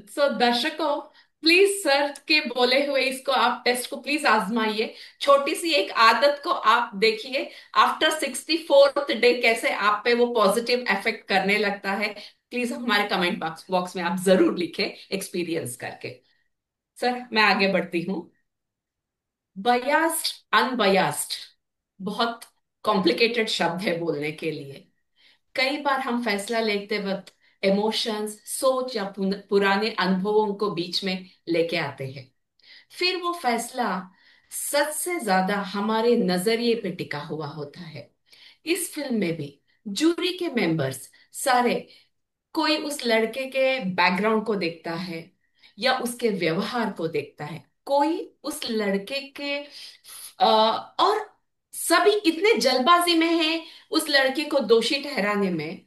[SPEAKER 1] सो दर्शकों, प्लीज सर के बोले हुए इसको आप टेस्ट को प्लीज आजमाइए। छोटी सी एक आदत को आप देखिए, आफ्टर 64th डे कैसे आप पे वो पॉजिटिव इफेक्ट करने लगता है। प्लीज हमारे कमेंट बॉक्स बॉक्स में आप जरूर लिखें एक्सपीरियंस करके। सर मैं आगे बढ़ती हूँ। बयास्ड, अनबयास्ड, बहुत कॉम्प्लिकेटेड शब्द है बोलने के लिए। कई बार हम फैसला लेते वक्त इमोशंस, सोच या पुराने अनुभवों को बीच में लेके आते हैं। फिर वो फैसला सच से ज्यादा हमारे नजरिए पे टिका हुआ होता है। इस फिल्म में भी जूरी के मेंबर्स सारे, कोई उस लड़के के बैकग्राउंड को देखता है या उसके व्यवहार को देखता है, कोई उस लड़के के और सभी इतने जल्दबाजी में हैं उस लड़के को दोषी ठहराने में।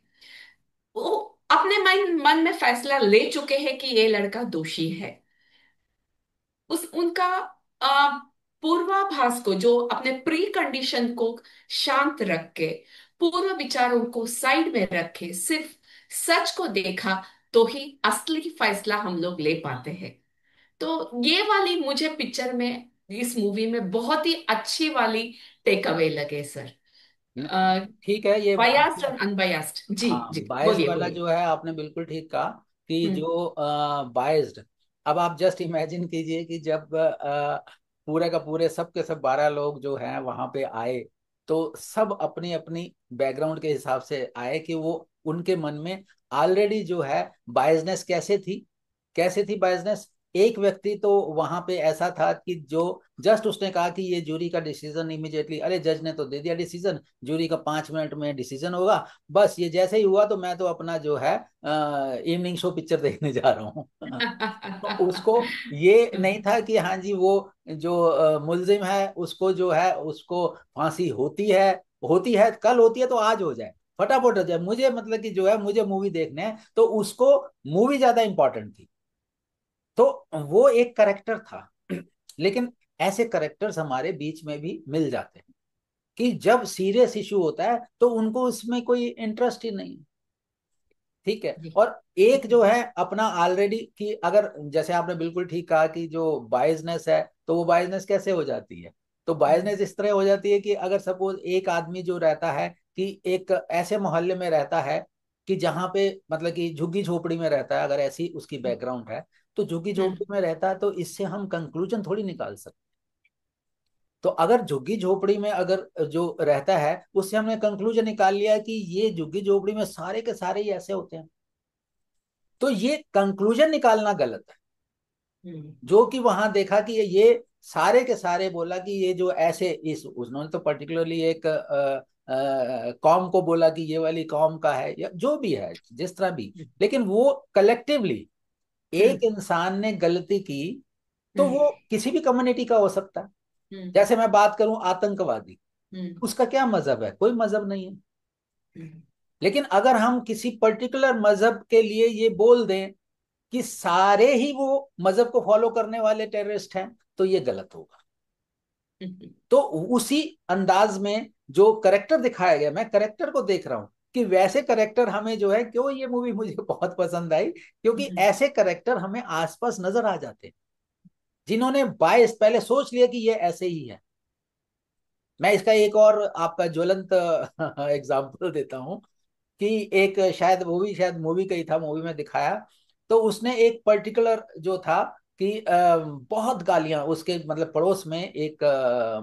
[SPEAKER 1] वो अपने मन मन में फैसला ले चुके हैं कि ये लड़का दोषी है। उस उनका आ, पूर्वाभास को, जो अपने प्री कंडीशन को शांत रख के, पूर्व विचारों को साइड में रखे, सिर्फ सच को देखा तो ही असली फैसला हम लोग ले पाते हैं। तो ये वाली मुझे पिक्चर में, इस मूवी में बहुत ही अच्छी वाली टेक अवे लगे सर।
[SPEAKER 2] ठीक है ये
[SPEAKER 1] बायास्ड
[SPEAKER 2] आपने।
[SPEAKER 1] और अनबायास्ड, जी
[SPEAKER 2] हाँ,
[SPEAKER 1] जी
[SPEAKER 2] बायस्ड
[SPEAKER 1] बोलिए
[SPEAKER 2] वाला
[SPEAKER 1] बोलिए।
[SPEAKER 2] जो है आपने बिल्कुल ठीक कहा कि
[SPEAKER 1] हम्म
[SPEAKER 2] जो बायस्ड, अब आप जस्ट इमेजिन कीजिए कि जब पूरे का पूरे सब के सब 12 लोग जो हैं वहां पे आए, तो सब अपनी अपनी बैकग्राउंड के हिसाब से आए कि वो उनके मन में ऑलरेडी जो है बायसनेस कैसे थी बायसनेस। एक व्यक्ति तो वहां पे ऐसा था कि जो जस्ट उसने कहा कि ये जूरी का डिसीजन इमीडिएटली, अरे जज ने तो दे दिया डिसीजन, जूरी का 5 मिनट में डिसीजन होगा, बस ये जैसे ही हुआ तो मैं तो अपना जो है इवनिंग शो पिक्चर देखने जा रहा हूँ। तो उसको ये नहीं था कि हाँ जी वो जो मुलजिम है उसको जो है उसको फांसी होती है कल होती है तो आज हो जाए, फटाफट हो जाए, मुझे मतलब कि जो है मुझे मूवी देखने है, तो उसको मूवी ज्यादा इंपॉर्टेंट थी। तो वो एक करेक्टर था। लेकिन ऐसे करेक्टर्स हमारे बीच में भी मिल जाते हैं कि जब सीरियस इशू होता है तो उनको उसमें कोई इंटरेस्ट ही नहीं। ठीक है।
[SPEAKER 1] जी।
[SPEAKER 2] और एक जो है अपना ऑलरेडी कि अगर जैसे आपने बिल्कुल ठीक कहा कि जो बायसनेस है तो वो बायसनेस कैसे हो जाती है। तो बायसनेस इस तरह हो जाती है कि अगर सपोज एक आदमी जो रहता है कि एक ऐसे मोहल्ले में रहता है कि जहाँ पे मतलब कि झुग्गी झोपड़ी में रहता है, अगर ऐसी उसकी बैकग्राउंड है, तो झुग्गी झोपड़ी में रहता है तो इससे हम कंक्लूजन थोड़ी निकाल सकते। तो अगर झुग्गी झोपड़ी में अगर जो रहता है उससे हमने कंक्लूजन निकाल लिया कि ये झुग्गी झोपड़ी में सारे के सारे ही ऐसे होते हैं, तो ये कंक्लूजन निकालना गलत है।
[SPEAKER 1] हम्म
[SPEAKER 2] जो कि वहां देखा कि ये सारे के सारे बोला कि ये जो ऐसे इस उन्होंने तो पर्टिकुलरली एक कॉम को बोला कि ये वाली कॉम का है या जो भी है जिस तरह भी, लेकिन वो कलेक्टिवली
[SPEAKER 1] हम्म
[SPEAKER 2] एक इंसान ने गलती की तो
[SPEAKER 1] हम्म
[SPEAKER 2] वो किसी भी कम्युनिटी का हो सकता है।
[SPEAKER 1] हम्म
[SPEAKER 2] जैसे मैं बात करूं आतंकवादी,
[SPEAKER 1] हम्म
[SPEAKER 2] उसका क्या मजहब है, कोई मजहब नहीं है।
[SPEAKER 1] हम्म
[SPEAKER 2] लेकिन अगर हम किसी पर्टिकुलर मजहब के लिए ये बोल दें कि सारे ही वो मजहब को फॉलो करने वाले टेररिस्ट हैं, तो ये गलत होगा।
[SPEAKER 1] हम्म
[SPEAKER 2] तो उसी अंदाज में जो करेक्टर दिखाया गया, मैं करेक्टर को देख रहा हूं कि वैसे करेक्टर हमें जो है, क्यों ये मूवी मुझे बहुत पसंद आई, क्योंकि
[SPEAKER 1] हम्म
[SPEAKER 2] ऐसे करेक्टर हमें आसपास नजर आ जाते हैं जिन्होंने बायस पहले सोच लिया कि ये ऐसे ही है। मैं इसका एक और आपका ज्वलंत एग्जाम्पल देता हूँ कि एक शायद मूवी का ही था, मूवी में दिखाया, तो उसने एक पर्टिकुलर जो था कि बहुत गालियां उसके मतलब पड़ोस में एक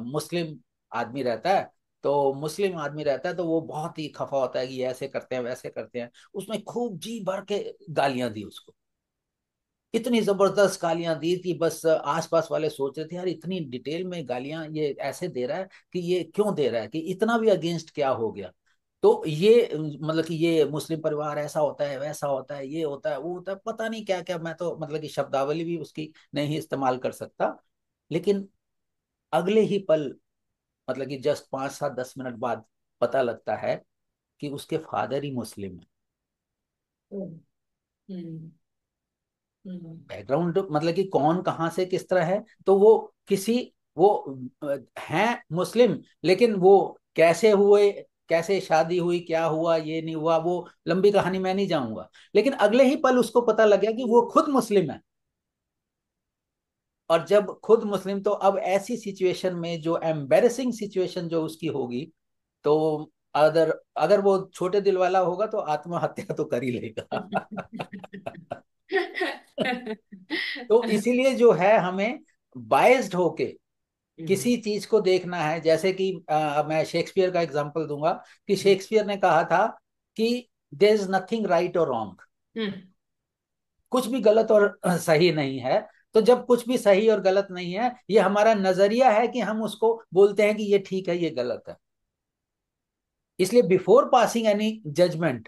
[SPEAKER 2] मुस्लिम आदमी रहता है। तो मुस्लिम आदमी रहता है तो वो बहुत ही खफा होता है कि ये ऐसे करते हैं वैसे करते हैं, उसमें खूब जी भर के गालियां दी उसको, इतनी जबरदस्त गालियां दी कि बस आसपास वाले सोच रहे थे यार इतनी डिटेल में गालियां ये ऐसे दे रहा है कि ये क्यों दे रहा है, कि इतना भी अगेंस्ट क्या हो गया। तो ये मतलब कि ये मुस्लिम परिवार ऐसा होता है वैसा होता है ये होता है वो होता है, पता नहीं क्या क्या, मैं तो मतलब कि शब्दावली भी उसकी नहीं इस्तेमाल कर सकता। लेकिन अगले ही पल मतलब कि जस्ट 5 7 10 मिनट बाद पता लगता है कि उसके फादर ही मुस्लिम है।
[SPEAKER 1] हम्म
[SPEAKER 2] बैकग्राउंड मतलब कि कौन कहाँ से किस तरह है, तो वो किसी वो हैं मुस्लिम, लेकिन वो कैसे हुए, कैसे शादी हुई, क्या हुआ, ये नहीं हुआ, वो लंबी कहानी मैं नहीं जाऊंगा। लेकिन अगले ही पल उसको पता लग गया कि वो खुद मुस्लिम है। और जब खुद मुस्लिम, तो अब ऐसी सिचुएशन में जो एम्बेरसिंग सिचुएशन जो उसकी होगी, तो अगर अगर वो छोटे दिल वाला होगा तो आत्महत्या तो कर ही लेगा। तो इसीलिए जो है हमें बाइस्ड होके किसी चीज को देखना है। जैसे कि मैं शेक्सपियर का एग्जांपल दूंगा कि शेक्सपियर ने कहा था कि देयर इज नथिंग राइट और रॉन्ग, कुछ भी गलत और सही नहीं है। तो जब कुछ भी सही और गलत नहीं है, ये हमारा नजरिया है कि हम उसको बोलते हैं कि ये ठीक है, ये गलत है। इसलिए बिफोर पासिंग एनी जजमेंट,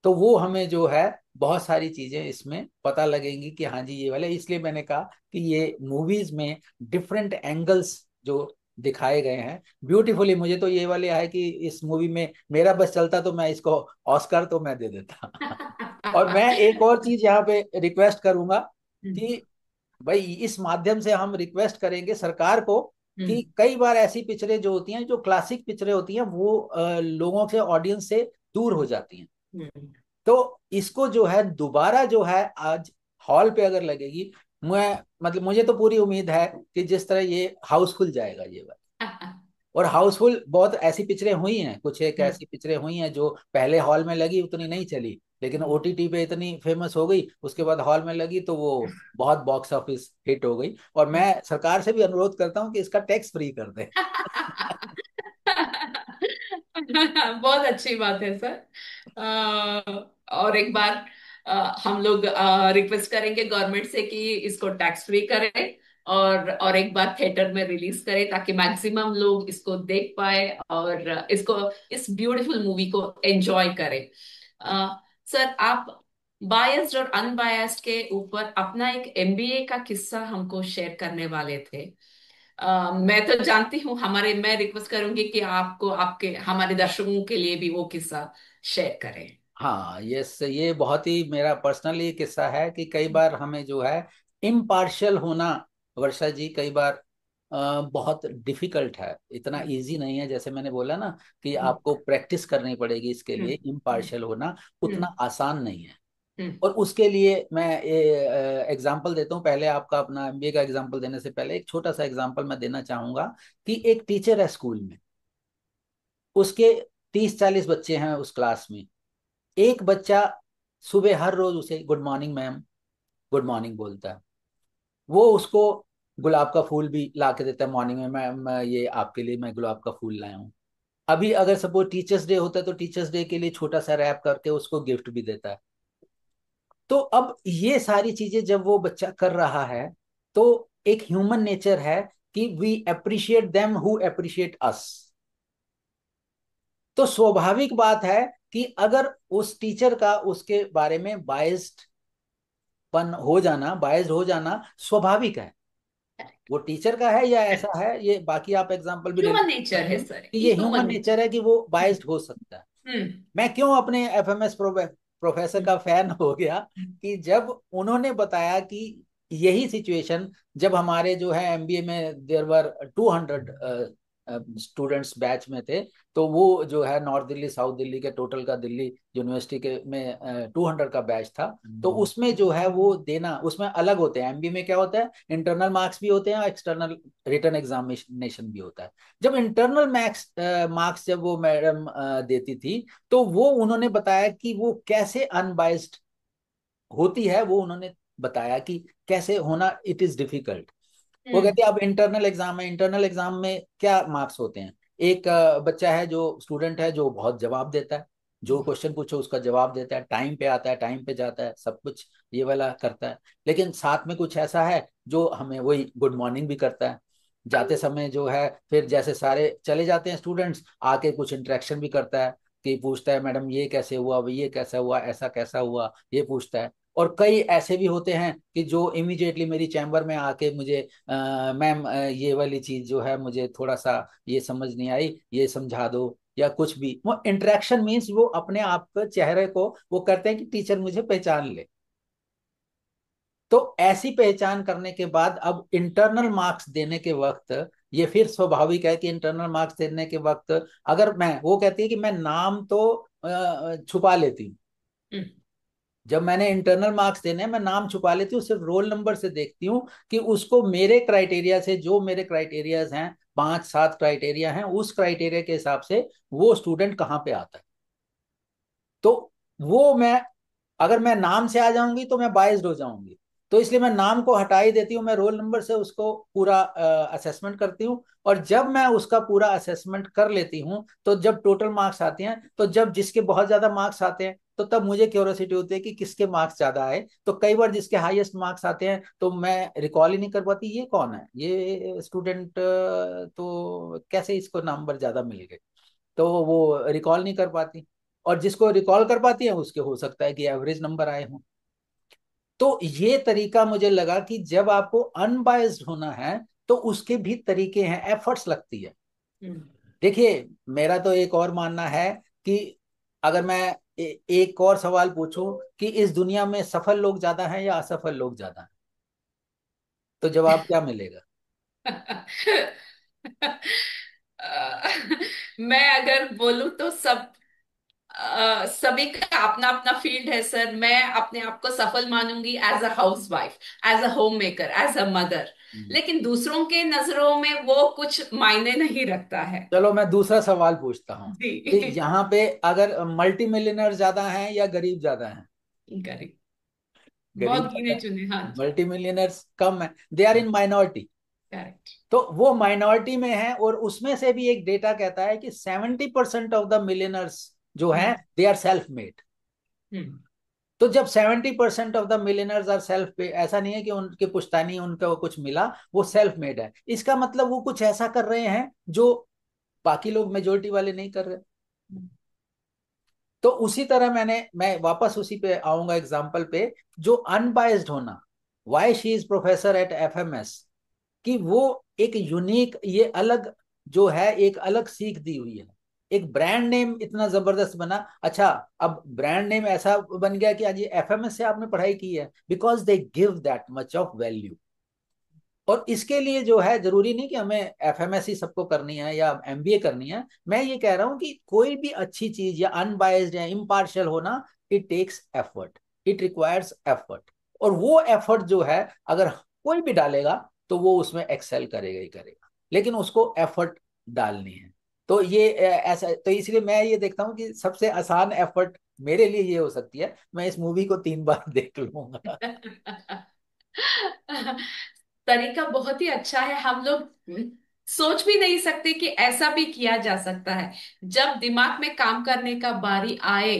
[SPEAKER 2] तो वो हमें जो है बहुत सारी चीजें इसमें पता लगेंगी कि हाँ जी ये वाले। इसलिए मैंने कहा कि ये मूवीज में डिफरेंट एंगल्स जो दिखाए गए हैं ब्यूटीफुली। मुझे तो ये वाले है कि इस मूवी में मेरा बस चलता तो मैं इसको ऑस्कर तो मैं दे देता। और मैं एक और चीज यहाँ पे रिक्वेस्ट करूंगा कि भाई इस माध्यम से हम रिक्वेस्ट करेंगे सरकार को कि कई बार ऐसी पिक्चरें जो होती हैं, जो क्लासिक पिक्चरें होती हैं, वो लोगों से, ऑडियंस से दूर हो जाती हैं। तो इसको जो है दोबारा जो है आज हॉल पे अगर लगेगी, मैं मतलब मुझे तो पूरी उम्मीद है कि जिस तरह ये हाउसफुल जाएगा ये बात। और हाउसफुल बहुत ऐसी पिक्चरें हुई हैं, कुछ एक ऐसी पिक्चरें हुई हैं जो पहले हॉल में लगी उतनी नहीं चली, लेकिन ओटीटी पे इतनी फेमस हो गई, उसके बाद हॉल में लगी तो वो बहुत बॉक्स ऑफिस हिट हो गई। और मैं सरकार से भी अनुरोध करता हूँ कि इसका टैक्स फ्री कर दे।
[SPEAKER 1] बहुत अच्छी बात है सर। और एक बार हम लोग रिक्वेस्ट करेंगे गवर्नमेंट से कि इसको टैक्स फ्री करें, और एक बार थिएटर में रिलीज करें ताकि मैक्सिमम लोग इसको देख पाए और इसको, इस ब्यूटीफुल मूवी को एंजॉय करें। सर, आप बायस्ड और अनबायस्ड के ऊपर अपना एक एमबीए का किस्सा हमको शेयर करने वाले थे। मैं तो जानती हूँ, हमारे मैं रिक्वेस्ट करूंगी कि आपको, आपके हमारे दर्शकों के लिए भी वो किस्सा शेयर करें।
[SPEAKER 2] हाँ, ये बहुत ही मेरा पर्सनली किस्सा है कि कई बार हमें जो है इम्पार्शियल होना, वर्षा जी, कई बार बहुत डिफिकल्ट है, इतना
[SPEAKER 1] हम्म,
[SPEAKER 2] इजी नहीं है। जैसे मैंने बोला ना कि
[SPEAKER 1] हम्म,
[SPEAKER 2] आपको प्रैक्टिस करनी पड़ेगी इसके लिए,
[SPEAKER 1] हम्म,
[SPEAKER 2] इम्पार्शियल होना
[SPEAKER 1] हम्म,
[SPEAKER 2] उतना आसान नहीं है।
[SPEAKER 1] हम्म,
[SPEAKER 2] और उसके लिए मैं एग्जाम्पल देता हूँ। पहले आपका अपना एमबीए का एग्जाम्पल देने से पहले एक छोटा सा एग्जाम्पल मैं देना चाहूंगा कि एक टीचर है स्कूल में, उसके 30-40 बच्चे हैं उस क्लास में। एक बच्चा सुबह हर रोज उसे good morning ma'am, good morning बोलता है। वो उसको गुलाब का फूल भी ला के देता है मॉर्निंग में, मैम ये आपके लिए मैं गुलाब का फूल लाया हूँ। अभी अगर सपोज टीचर्स डे होता है तो टीचर्स डे के लिए छोटा सा रैप करके उसको गिफ्ट भी देता है। तो अब ये सारी चीजें जब वो बच्चा कर रहा है, तो एक ह्यूमन नेचर है कि we appreciate them who appreciate us. तो स्वाभाविक बात है कि अगर उस टीचर का उसके बारे में बायस्ड पन हो जाना, बायस्ड हो जाना स्वाभाविक है। वो टीचर का है या ऐसा है, ये बाकी आप एग्जांपल भी रिलेट
[SPEAKER 1] ह्यूमन
[SPEAKER 2] कर
[SPEAKER 1] नेचर
[SPEAKER 2] सकते
[SPEAKER 1] है
[SPEAKER 2] हैं
[SPEAKER 1] सर,
[SPEAKER 2] कि
[SPEAKER 1] ये
[SPEAKER 2] ये
[SPEAKER 1] ह्यूमन
[SPEAKER 2] ह्यूमन
[SPEAKER 1] नेचर।
[SPEAKER 2] नेचर है कि वो बायस्ड हो सकता है।
[SPEAKER 1] हम्म,
[SPEAKER 2] मैं क्यों अपने एफएमएस प्रोफेसर
[SPEAKER 1] हम्म,
[SPEAKER 2] का फैन हो गया कि जब उन्होंने बताया कि यही सिचुएशन, जब हमारे जो है एमबीए में देयर वर 200 स्टूडेंट्स बैच में थे, तो वो जो है नॉर्थ दिल्ली साउथ दिल्ली के टोटल का, दिल्ली यूनिवर्सिटी के में 200 का बैच था। तो उसमें जो है वो देना, उसमें अलग होते हैं। एमबीए में क्या होता है, इंटरनल मार्क्स भी होते हैं और एक्सटर्नल रिटर्न एग्जामिनेशन भी होता है। जब इंटरनल मार्क्स मार्क्स जब वो मैडम देती थी, तो वो उन्होंने बताया कि वो कैसे अनबाइस्ड होती है। वो उन्होंने बताया कि कैसे होना, इट इज डिफिकल्ट। वो
[SPEAKER 1] हम्म,
[SPEAKER 2] कहते हैं अब इंटरनल एग्जाम है, इंटरनल एग्जाम में क्या मार्क्स होते हैं। एक बच्चा है जो स्टूडेंट है जो बहुत जवाब देता है, जो क्वेश्चन पूछो उसका जवाब देता है, टाइम पे आता है, टाइम पे जाता है, सब कुछ ये वाला करता है। लेकिन साथ में कुछ ऐसा है जो हमें वही गुड मॉर्निंग भी करता है, जाते समय जो है फिर जैसे सारे चले जाते हैं स्टूडेंट्स, आके कुछ इंटरेक्शन भी करता है कि पूछता है मैडम ये कैसे हुआ, वो ये कैसा हुआ, ऐसा कैसा हुआ, ये पूछता है। और कई ऐसे भी होते हैं कि जो इमीडिएटली मेरी चैम्बर में आके मुझे मैम ये वाली चीज जो है मुझे थोड़ा सा ये समझ नहीं आई, ये समझा दो, या कुछ भी। वो इंटरेक्शन मीन्स वो अपने आप के चेहरे को वो करते हैं कि टीचर मुझे पहचान ले। तो ऐसी पहचान करने के बाद अब इंटरनल मार्क्स देने के वक्त ये फिर स्वाभाविक है कि इंटरनल मार्क्स देने के वक्त अगर मैं, वो कहती है कि मैं नाम तो छुपा लेती हूँ।
[SPEAKER 1] हम्म।
[SPEAKER 2] जब मैंने इंटरनल मार्क्स देने हैं, मैं नाम छुपा लेती हूँ, सिर्फ रोल नंबर से देखती हूँ कि उसको मेरे क्राइटेरिया से, जो मेरे क्राइटेरियाज हैं, 5-7 क्राइटेरिया हैं, उस क्राइटेरिया के हिसाब से वो स्टूडेंट कहाँ पे आता है। तो वो मैं, अगर मैं नाम से आ जाऊंगी तो मैं बाइज्ड हो जाऊंगी। तो इसलिए मैं नाम को हटा ही देती हूँ, मैं रोल नंबर से उसको पूरा असेसमेंट करती हूँ। और जब मैं उसका पूरा असेसमेंट कर लेती हूँ, तो जब टोटल मार्क्स आते हैं, तो जब जिसके बहुत ज्यादा मार्क्स आते हैं, तो तब मुझे क्यूरियोसिटी होती है कि किसके मार्क्स ज्यादा आए। तो कई बार जिसके हाईएस्ट मार्क्स आते हैं तो मैं रिकॉल ही नहीं कर पाती ये कौन है, ये स्टूडेंट, तो कैसे इसको नंबर ज्यादा मिल गए, तो वो रिकॉल नहीं कर पाती। और जिसको रिकॉल कर पाती है उसके हो सकता है कि एवरेज नंबर आए हों। तो ये तरीका मुझे लगा कि जब आपको अनबायस्ड होना है तो उसके भी तरीके हैं, एफर्ट्स लगती है।
[SPEAKER 1] हम्म।
[SPEAKER 2] देखिए, मेरा तो एक और मानना है कि अगर मैं एक और सवाल पूछूं कि इस दुनिया में सफल लोग ज्यादा हैं या असफल लोग ज्यादा हैं, तो जवाब क्या मिलेगा?
[SPEAKER 1] मैं अगर बोलूं तो सभी का अपना अपना फील्ड है सर। मैं अपने आप को सफल मानूंगी as a housewife, as a homemaker, as a mother.
[SPEAKER 2] Hmm.
[SPEAKER 1] लेकिन दूसरों के नजरों में वो कुछ मायने नहीं रखता है।
[SPEAKER 2] चलो मैं दूसरा सवाल पूछता हूँ
[SPEAKER 1] जी।
[SPEAKER 2] कि यहाँ पे अगर मल्टी मिलियनर ज्यादा हैं या गरीब ज्यादा हैं?
[SPEAKER 1] करेक्ट।
[SPEAKER 2] गरीब
[SPEAKER 1] बहुत गिने
[SPEAKER 2] ज्यादा
[SPEAKER 1] चुने, हाँ
[SPEAKER 2] हैं,
[SPEAKER 1] जी।
[SPEAKER 2] मल्टी मिलियनर्स कम है, they are in minority.
[SPEAKER 1] Correct.
[SPEAKER 2] तो वो माइनॉरिटी में है, और उसमें से भी एक डेटा कहता है कि 70% ऑफ द मिलियनर्स जो हैं,
[SPEAKER 1] hmm.
[SPEAKER 2] They are self made.
[SPEAKER 1] Hmm.
[SPEAKER 2] तो जब 70% of the millionaires are self made, ऐसा नहीं है कि उनके पुश्तैनी उनको कुछ मिला, वो सेल्फ मेड है, इसका मतलब वो कुछ ऐसा कर रहे हैं जो बाकी लोग मेजोरिटी वाले नहीं कर रहे। तो उसी तरह मैं वापस उसी पे आऊंगा एग्जाम्पल पे, जो अनबायस्ड होना, why she is professor at FMS, कि वो एक यूनिक, ये अलग जो है, एक अलग सीख दी हुई है। एक ब्रांड नेम इतना जबरदस्त बना। अच्छा, अब ब्रांड नेम ऐसा बन गया कि आज ये एफएमएस से आपने पढ़ाई की है, because they give that much of value. और इसके लिए जो है, जरूरी नहीं कि हमें एफएमएस ही सबको करनी है या एमबीए करनी है। मैं ये कह रहा हूं कि कोई भी अच्छी चीज या अनबायस्ड या इम्पार्शियल होना, it takes effort, it requires effort. और वो एफर्ट जो है, अगर कोई भी डालेगा तो वो उसमें एक्सेल करेगा ही करेगा, लेकिन उसको एफर्ट डालनी है। तो ये ऐसा, तो इसलिए मैं ये देखता हूँ कि सबसे आसान एफर्ट मेरे लिए ये हो सकती है, मैं इस मूवी को 3 बार देख लूंगा।
[SPEAKER 1] तरीका बहुत ही अच्छा है। हम लोग सोच भी नहीं सकते कि ऐसा भी किया जा सकता है। जब दिमाग में काम करने का बारी आए,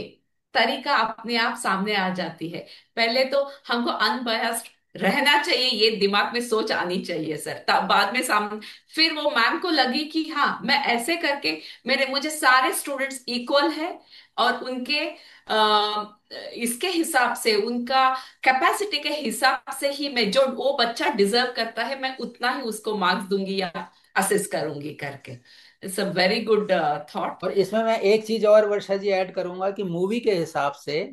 [SPEAKER 1] तरीका अपने आप सामने आ जाती है। पहले तो हमको अनबयास्ड रहना चाहिए, ये दिमाग में सोच आनी चाहिए सर, तब बाद में सामने फिर वो मैम को लगी कि हाँ, मैं ऐसे करके मेरे मुझे सारे स्टूडेंट्स इक्वल है, और उनके इसके हिसाब से, उनका कैपेसिटी के हिसाब से ही मैं, जो वो बच्चा डिजर्व करता है, मैं उतना ही उसको मार्क्स दूंगी या असेस करूंगी करके। It's a very good thought.
[SPEAKER 2] और इसमें मैं एक चीज और वर्षा जी ऐड करूंगा कि मूवी के हिसाब से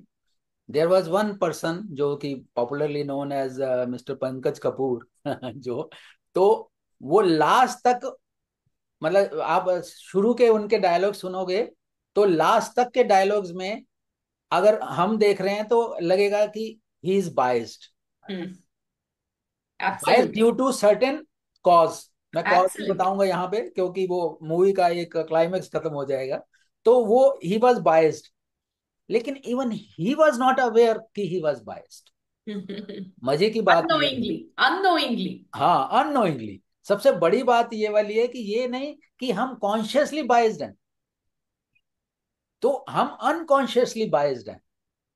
[SPEAKER 2] देयर वाज वन पर्सन जो कि popularly known as mister Pankaj Kapur जो, तो वो लास्ट तक, मतलब आप शुरू के उनके डायलॉग सुनोगे तो लास्ट तक के डायलॉग्स में अगर हम देख रहे हैं तो लगेगा कि he is biased,
[SPEAKER 1] hmm.
[SPEAKER 2] Biased
[SPEAKER 1] absolutely.
[SPEAKER 2] Due to certain cause. मैं कॉज भी
[SPEAKER 1] एब्सोल्युटली।
[SPEAKER 2] बताऊंगा यहाँ पे, क्योंकि वो मूवी का एक क्लाइमेक्स खत्म हो जाएगा। तो वो ही वॉज बाइस्ड, लेकिन even he was not aware कि ही वॉज बाइस्ड। मजे की बात यह है,
[SPEAKER 1] अननोइंगली। अननोइंगली।
[SPEAKER 2] हाँ, अननोइंगली। सबसे बड़ी बात ये वाली है कि ये नहीं कि हम कॉन्शियसली बाइज्ड हैं, तो हम अनकॉन्शियसली बाइज्ड हैं।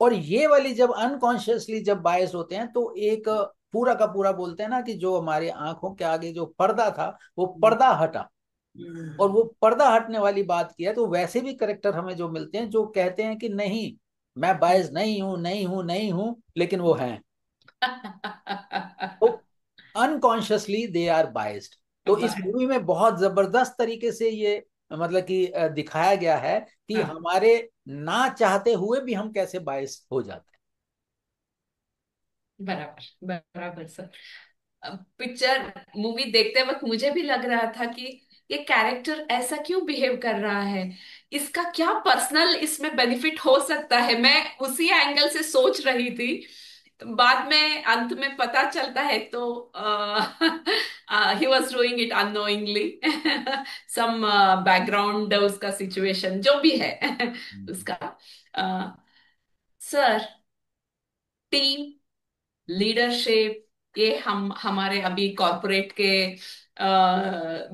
[SPEAKER 2] और ये वाली जब अनकॉन्शियसली जब बायस्ड होते हैं, तो एक पूरा का पूरा बोलते हैं ना कि जो हमारी आंखों के आगे जो पर्दा था, वो पर्दा हटा। और वो पर्दा हटने वाली बात की है, तो वैसे भी करेक्टर हमें जो मिलते हैं जो कहते हैं कि नहीं, मैं बायस नहीं हूं, नहीं हूं, नहीं हूं, लेकिन वो हैं। तो अनकॉन्शियसली दे आर बाइस्ड। तो इस
[SPEAKER 1] बाय।
[SPEAKER 2] मूवी में बहुत जबरदस्त तरीके से ये, मतलब कि दिखाया गया है कि
[SPEAKER 1] हाँ।
[SPEAKER 2] हमारे ना चाहते हुए भी हम कैसे बायस हो जाते
[SPEAKER 1] बराबर बराबर सर। पिक्चर मूवी देखते वक्त मुझे भी लग रहा था कि ये कैरेक्टर ऐसा क्यों बिहेव कर रहा है, इसका क्या पर्सनल इसमें बेनिफिट हो सकता है, मैं उसी एंगल से सोच रही थी। तो बाद में अंत में पता चलता है तो he was doing it unknowingly. Some background उसका सिचुएशन जो भी है उसका। सर, टीम लीडरशिप, ये हम हमारे अभी कॉरपोरेट के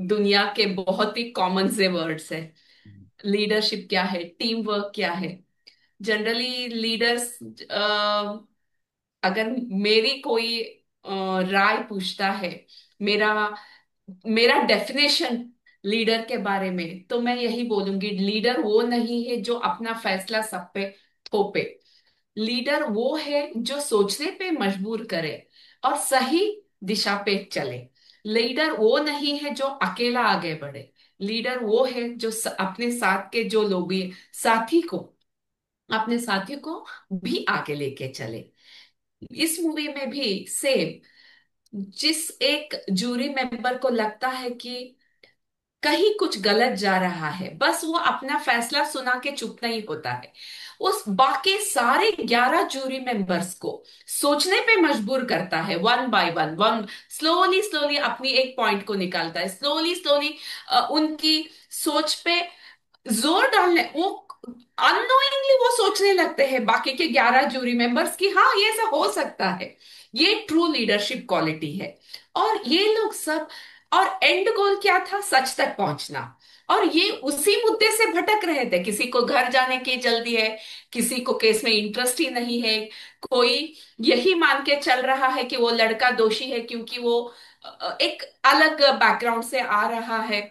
[SPEAKER 1] दुनिया के बहुत ही कॉमन से वर्ड्स है। लीडरशिप क्या है, टीम वर्क क्या है? जनरली लीडर्स, अगर मेरी कोई राय पूछता है, मेरा मेरा डेफिनेशन लीडर के बारे में, तो मैं यही बोलूंगी, लीडर वो नहीं है जो अपना फैसला सब पे थोपे। लीडर वो है जो सोचने पे मजबूर करे और सही दिशा पे चले। लीडर वो नहीं है जो अकेला आगे बढ़े। लीडर वो है जो अपने साथ के जो लोग भी, साथी को, अपने साथी को भी आगे लेके चले। इस मूवी में भी सेम, जिस एक जूरी मेंबर को लगता है कि कहीं कुछ गलत जा रहा है, बस वो अपना फैसला सुना के चुप नहीं होता है, उस बाकी सारे 11 जूरी मेंबर्स को सोचने पे मजबूर करता है, one by one, slowly slowly अपनी एक पॉइंट को निकालता है, स्लोली स्लोली उनकी सोच पे जोर डालने, वो अननोइंगली वो सोचने लगते हैं बाकी के 11 जूरी मेंबर्स की, हाँ ये ऐसा हो सकता है। ये ट्रू लीडरशिप क्वालिटी है। और ये लोग सब, और एंड गोल क्या था? सच तक पहुंचना। और ये उसी मुद्दे से भटक रहे थे, किसी को घर जाने की जल्दी है, किसी को केस में इंटरेस्ट ही नहीं है, कोई यही मान के चल रहा है कि वो लड़का दोषी है क्योंकि वो एक अलग बैकग्राउंड से आ रहा है।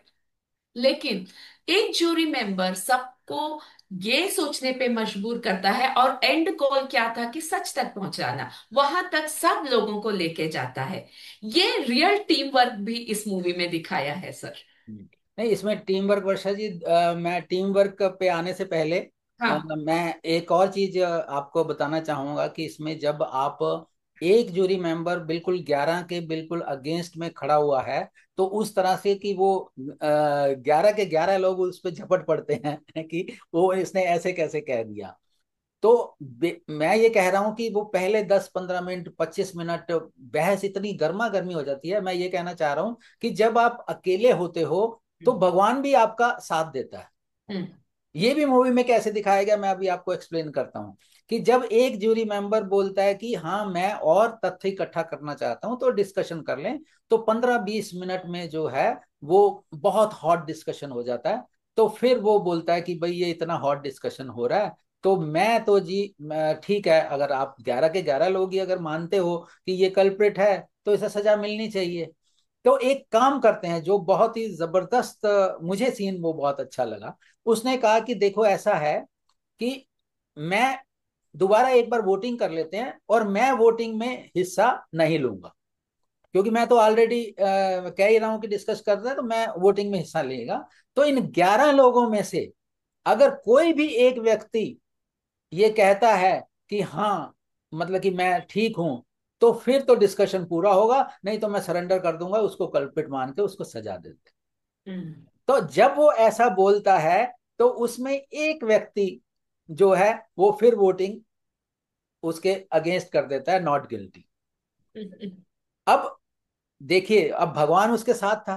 [SPEAKER 1] लेकिन एक जूरी मेंबर सबको ये सोचने पे मजबूर करता है, और एंड गोल क्या था कि सच तक पहुंचाना, वहां तक सब लोगों को लेके जाता है। ये रियल टीम वर्क भी इस मूवी में दिखाया है सर।
[SPEAKER 2] नहीं, इसमें टीम वर्क, वर्षा जी, मैं टीम वर्क पे आने से पहले
[SPEAKER 1] हाँ।
[SPEAKER 2] मैं एक और चीज आपको बताना चाहूंगा कि इसमें जब आप एक जूरी मेंबर बिल्कुल 11 के बिल्कुल अगेंस्ट में खड़ा हुआ है, तो उस तरह से कि वो 11 के 11 लोग उस पर झपट पड़ते हैं कि वो इसने ऐसे कैसे कह दिया। तो मैं ये कह रहा हूं कि वो पहले 10-15 मिनट, 25 मिनट बहस इतनी गर्मा गर्मी हो जाती है। मैं ये कहना चाह रहा हूं कि जब आप अकेले होते हो तो
[SPEAKER 1] हम्म।
[SPEAKER 2] भगवान भी आपका साथ देता है।
[SPEAKER 1] हम्म।
[SPEAKER 2] ये भी मूवी में कैसे दिखाया गया, मैं अभी आपको एक्सप्लेन करता हूँ। कि जब एक जूरी मेंबर बोलता है कि हाँ मैं और तथ्य इकट्ठा करना चाहता हूँ तो डिस्कशन कर लें, तो 15-20 मिनट में जो है वो बहुत हॉट डिस्कशन हो जाता है। तो फिर वो बोलता है कि भाई ये इतना हॉट डिस्कशन हो रहा है, तो मैं तो जी ठीक है, अगर आप 11 के 11 लोग ही अगर मानते हो कि ये कल्प्रिट है तो इसे सजा मिलनी चाहिए। तो एक काम करते हैं जो बहुत ही जबरदस्त, मुझे सीन वो बहुत अच्छा लगा। उसने कहा कि देखो ऐसा है कि मैं दोबारा एक बार वोटिंग कर लेते हैं और मैं वोटिंग में हिस्सा नहीं लूंगा, क्योंकि मैं तो ऑलरेडी कह ही रहा हूं कि डिस्कस कर रहे हैं, तो मैं वोटिंग में हिस्सा लेगा। तो इन 11 लोगों में से अगर कोई भी एक व्यक्ति ये कहता है कि हाँ मतलब कि मैं ठीक हूं, तो फिर तो डिस्कशन पूरा होगा, नहीं तो मैं सरेंडर कर दूंगा, उसको कल्पित मान के उसको सजा देते।
[SPEAKER 1] हम्म।
[SPEAKER 2] तो जब वो ऐसा बोलता है तो उसमें एक व्यक्ति जो है वो फिर वोटिंग उसके अगेंस्ट कर देता है, नॉट गिल्टी।
[SPEAKER 1] हम्म।
[SPEAKER 2] अब देखिए, अब भगवान उसके साथ था,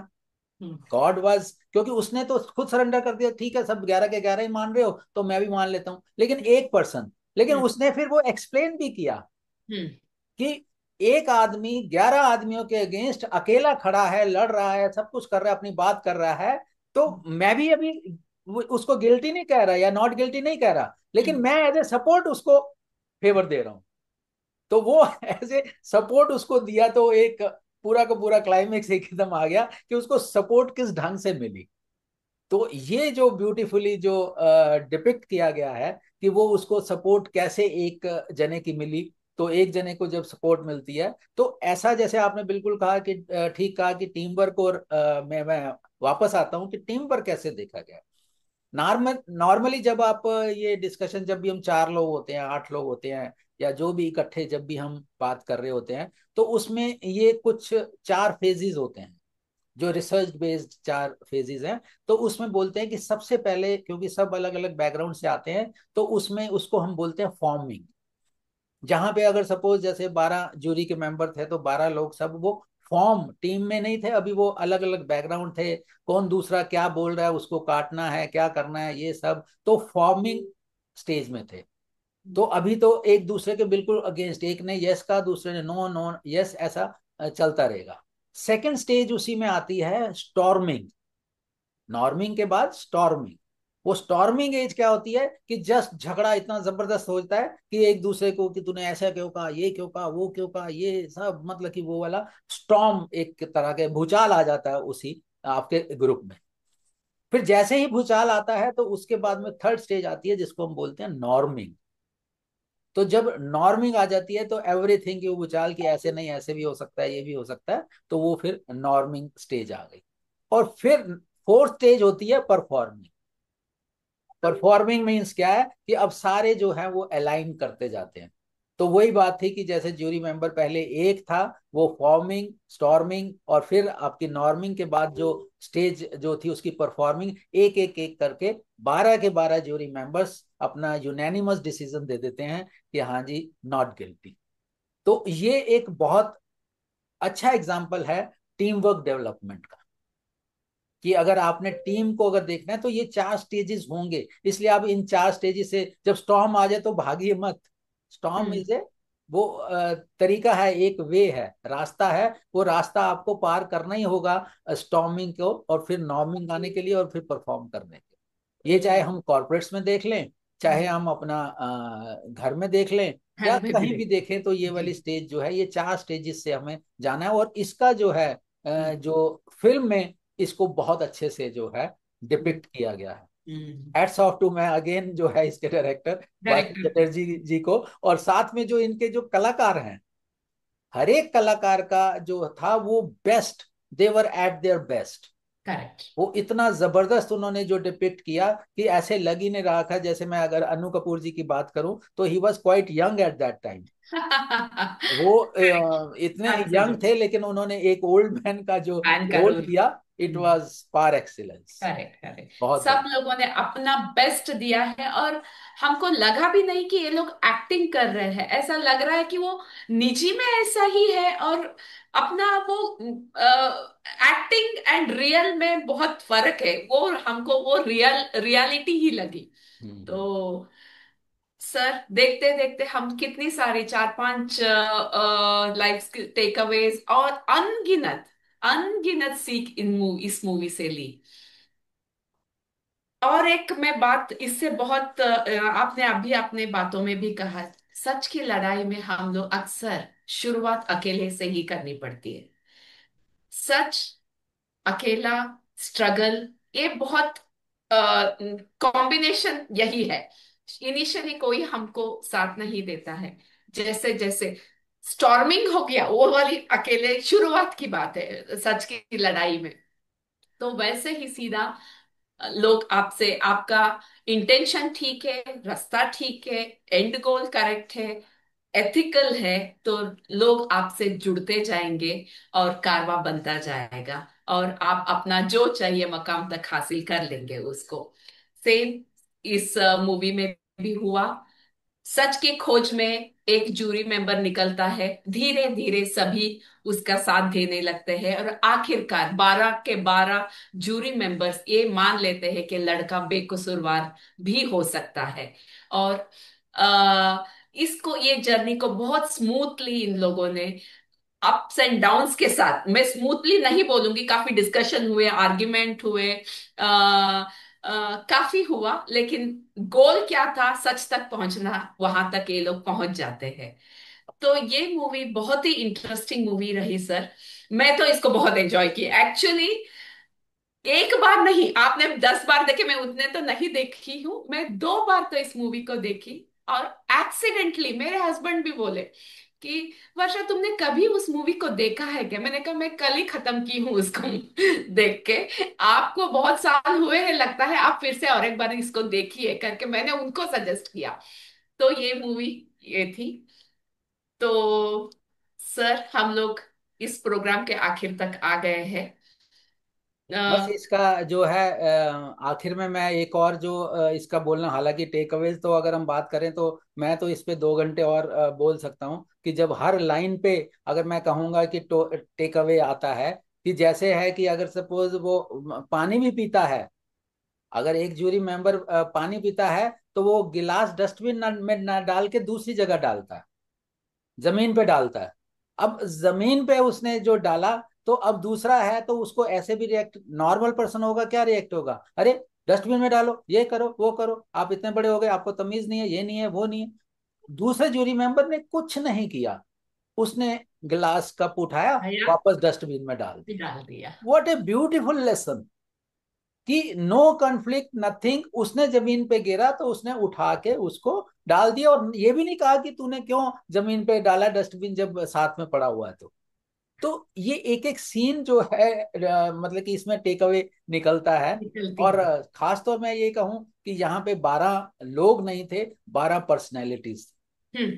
[SPEAKER 1] हम्म।
[SPEAKER 2] गॉड वाज, क्योंकि उसने तो खुद सरेंडर कर दिया, ठीक है सब 11 के 11 ही मान रहे हो तो मैं भी मान लेता हूं। लेकिन एक पर्सन, लेकिन
[SPEAKER 1] हम्म।
[SPEAKER 2] उसने फिर वो एक्सप्लेन भी किया
[SPEAKER 1] हम्म।
[SPEAKER 2] कि एक आदमी 11 आदमियों के अगेंस्ट अकेला खड़ा है, लड़ रहा है, सब कुछ कर रहा है, अपनी बात कर रहा है, तो मैं भी अभी उसको गिल्टी नहीं कह रहा या नॉट गिल्टी नहीं कह रहा, लेकिन
[SPEAKER 1] हम्म।
[SPEAKER 2] मैं एज ए सपोर्ट उसको फेवर दे रहा हूं। तो वो एज ए सपोर्ट उसको दिया, तो एक पूरा का पूरा क्लाइमेक्स एकदम आ गया कि उसको सपोर्ट किस ढंग से मिली। तो ये जो ब्यूटीफुली जो डिपिक्ट किया गया है कि वो उसको सपोर्ट कैसे एक जने की मिली। तो एक जने को जब सपोर्ट मिलती है तो ऐसा, जैसे आपने बिल्कुल कहा कि ठीक कहा कि टीम वर्क, और मैं वापस आता हूँ कि टीम वर्क कैसे देखा गया। नॉर्मली जब आप ये डिस्कशन, जब भी हम 4 लोग होते हैं, 8 लोग होते हैं, या जो भी इकट्ठे जब भी हम बात कर रहे होते हैं, तो उसमें ये कुछ 4 फेजेस होते हैं, जो रिसर्च बेस्ड 4 फेजेस हैं। तो उसमें बोलते हैं कि सबसे पहले, क्योंकि सब अलग अलग बैकग्राउंड से आते हैं, तो उसमें उसको हम बोलते हैं फॉर्मिंग। जहां पे अगर सपोज जैसे 12 जूरी के मेंबर थे, तो 12 लोग सब वो फॉर्म टीम में नहीं थे, अभी वो अलग अलग बैकग्राउंड थे, कौन दूसरा क्या बोल रहा है उसको काटना है, क्या करना है, ये सब तो फॉर्मिंग स्टेज में थे। तो अभी तो एक दूसरे के बिल्कुल अगेंस्ट, एक ने यस कहा, दूसरे ने नो, नो यस, ऐसा चलता रहेगा। सेकंड स्टेज उसी में आती है स्टॉर्मिंग। नॉर्मिंग के बाद स्टॉर्मिंग। वो स्टॉर्मिंग एज क्या होती है कि जस्ट झगड़ा इतना जबरदस्त होता है कि एक दूसरे को, कि तूने ऐसा क्यों कहा, ये क्यों कहा, वो क्यों कहा, ये सब, मतलब कि वो वाला स्टॉर्म, एक तरह के भूचाल आ जाता है उसी आपके ग्रुप में। फिर जैसे ही भूचाल आता है, तो उसके बाद में थर्ड स्टेज आती है जिसको हम बोलते हैं नॉर्मिंग। तो जब नॉर्मिंग आ जाती है, तो एवरीथिंग की भूचाल, की ऐसे नहीं ऐसे भी हो सकता है, ये भी हो सकता है, तो वो फिर नॉर्मिंग स्टेज आ गई। और फिर फोर्थ स्टेज होती है परफॉर्मिंग। परफॉर्मिंग मीन्स क्या है कि अब सारे जो है वो अलाइन करते जाते हैं। तो वही बात थी कि जैसे ज्यूरी मेंबर पहले एक था, वो फॉर्मिंग, स्टॉर्मिंग, और फिर आपकी नॉर्मिंग के बाद जो स्टेज जो थी उसकी परफॉर्मिंग, एक एक एक करके 12 के 12 ज्यूरी मेंबर्स अपना यूनैनिमस डिसीजन दे देते हैं कि हाँ जी, नॉट गिल्टी। तो ये एक बहुत अच्छा एग्जाम्पल है टीम वर्क डेवलपमेंट का, कि अगर आपने टीम को अगर देखना है तो ये 4 स्टेजेस होंगे, इसलिए आप इन 4 स्टेजेस से जब स्टॉर्म आ जाए तो भागिए मत। Storm
[SPEAKER 1] hmm.
[SPEAKER 2] इज ए वो तरीका है, एक वे है, रास्ता है, वो रास्ता आपको पार करना ही होगा स्टॉर्मिंग को, और फिर नॉर्मिंग आने के लिए, और फिर परफॉर्म करने के लिए। ये चाहे हम कॉर्पोरेट्स में देख लें, चाहे हम अपना घर में देख लें, या
[SPEAKER 1] घर में भी
[SPEAKER 2] कहीं भी
[SPEAKER 1] देख।
[SPEAKER 2] देखें, तो ये
[SPEAKER 1] जी।
[SPEAKER 2] वाली स्टेज जो है, ये 4 स्टेजेस से हमें जाना है। और इसका जो है
[SPEAKER 1] हम्म।
[SPEAKER 2] जो फिल्म में इसको बहुत अच्छे से जो है
[SPEAKER 1] हम्म।
[SPEAKER 2] डिपिक्ट किया गया है।
[SPEAKER 1] हम्म।
[SPEAKER 2] हैट्स ऑफ टू, मैं अगेन जो है इसके डायरेक्टर बासु
[SPEAKER 1] डायरेक्टर को।
[SPEAKER 2] चटर्जी जी को, और साथ में जो इनके जो कलाकार हैं, हर एक कलाकार का जो था वो best, they were at their best.
[SPEAKER 1] Correct.
[SPEAKER 2] वो इतना जबरदस्त उन्होंने जो डिपिक्ट किया कि ऐसे लग ही नहीं रहा था। जैसे मैं अगर अनु कपूर जी की बात करूं, तो he was quite young at that time. वो
[SPEAKER 1] करेक्ट।
[SPEAKER 2] इतने यंग
[SPEAKER 1] एब्सोल्युटली।
[SPEAKER 2] थे, लेकिन उन्होंने एक ओल्ड मैन का जो
[SPEAKER 1] फैन का
[SPEAKER 2] रोल
[SPEAKER 1] रोल।
[SPEAKER 2] किया, it was par excellence.
[SPEAKER 1] Correct correct.
[SPEAKER 2] बहुत
[SPEAKER 1] सब
[SPEAKER 2] बढ़िया।
[SPEAKER 1] लोगों ने अपना बेस्ट दिया है, और हमको लगा भी नहीं कि ये लोग एक्टिंग कर रहे हैं। ऐसा लग रहा है कि वो निजी में ऐसा ही है, और अपना वो एक्टिंग एंड रियल में बहुत फर्क है। वो हमको वो रियलिटी ही लगी। तो
[SPEAKER 2] हम्म।
[SPEAKER 1] सर, देखते देखते हम कितनी सारी 4-5 लाइफ टेक अवेज और अनगिनत अनगिनत सीख इस मूवी से ली। और एक मैं बात इससे बहुत आपने अभी अपने बातों में भी कहा, सच की लड़ाई में हम लोग अक्सर शुरुआत अकेले से ही करनी पड़ती है। सच, अकेला, स्ट्रगल, ये बहुत कॉम्बिनेशन यही है। इनिशियली कोई हमको साथ नहीं देता है। जैसे जैसे स्टॉर्मिंग हो गया, वो वाली अकेले शुरुआत की बात है सच की लड़ाई में। तो वैसे ही सीधा लोग आपसे, आपका इंटेंशन ठीक है, रास्ता ठीक है, एंड गोल करेक्ट है, एथिकल है, तो लोग आपसे जुड़ते जाएंगे और कारवा बनता जाएगा, और आप अपना जो चाहिए मकाम तक हासिल कर लेंगे उसको। सेम इस मूवी में भी हुआ। सच की खोज में एक जूरी मेंबर निकलता है, धीरे धीरे सभी उसका साथ देने लगते हैं, और आखिरकार 12 के 12 जूरी मेंबर्स ये मान लेते हैं कि लड़का बेकसूरवार भी हो सकता है। और इसको, ये जर्नी को बहुत स्मूथली इन लोगों ने, अप्स एंड डाउन्स के साथ, मैं स्मूथली नहीं बोलूंगी, काफी डिस्कशन हुए, आर्ग्यूमेंट हुए, काफी हुआ, लेकिन गोल क्या था, सच तक पहुंचना, वहां तक ये लोग पहुंच जाते हैं। तो ये मूवी बहुत ही इंटरेस्टिंग मूवी रही सर। मैं तो इसको बहुत एंजॉय की एक्चुअली। एक बार नहीं, आपने 10 बार देखे, मैं उतने तो नहीं देखी हूं, मैं 2 बार तो इस मूवी को देखी। और एक्सीडेंटली मेरे हस्बैंड भी बोले कि वर्षा, तुमने कभी उस मूवी को देखा है क्या? मैंने कहा मैं कल ही खत्म की हूँ उसको देख के। आपको बहुत साल हुए हैं लगता है, आप फिर से और एक बार इसको देखिए करके मैंने उनको सजेस्ट किया। तो ये मूवी ये थी। तो सर, हम लोग इस प्रोग्राम के आखिर तक आ गए हैं।
[SPEAKER 2] बस
[SPEAKER 1] अ,
[SPEAKER 2] इसका जो है आखिर में मैं एक और जो इसका बोलना, हालांकि टेक अवेज तो अगर हम बात करें तो मैं तो इस पे 2 घंटे और बोल सकता हूँ कि जब हर लाइन पे अगर मैं कहूँगा कि टेक अवे आता है, कि जैसे है कि अगर सपोज वो पानी भी पीता है, अगर एक जूरी मेंबर पानी पीता है तो वो गिलास डस्टबिन में ना डाल के दूसरी जगह डालता है, जमीन पे डालता है। अब जमीन पे उसने जो डाला, तो अब दूसरा है तो उसको ऐसे भी रिएक्ट, नॉर्मल पर्सन होगा क्या रिएक्ट होगा, अरे डस्टबिन में डालो, ये करो वो करो, आप इतने बड़े हो गए आपको तमीज नहीं है, ये नहीं है वो नहीं है। दूसरे जूरी मेंबर ने कुछ नहीं किया, उसने गिलास कप उठाया,
[SPEAKER 1] आया,
[SPEAKER 2] वापस डस्टबिन में डाल दिया।
[SPEAKER 1] डाल दिया।
[SPEAKER 2] व्हाट ए ब्यूटीफुल लेसन, कि नो कॉन्फ्लिक्ट नथिंग, उसने जमीन पे गिरा तो उसने उठा के उसको डाल दिया, और ये भी नहीं कहा कि तूने क्यों जमीन पे डाला डस्टबिन जब साथ में पड़ा हुआ है। तो ये एक एक सीन जो है मतलब कि इसमें टेक अवे निकलता है।
[SPEAKER 1] निकलती
[SPEAKER 2] और
[SPEAKER 1] है।
[SPEAKER 2] खास तौर मैं ये कहूँ कि यहाँ पे 12 लोग नहीं थे, 12 पर्सनैलिटीज।
[SPEAKER 1] हम्म।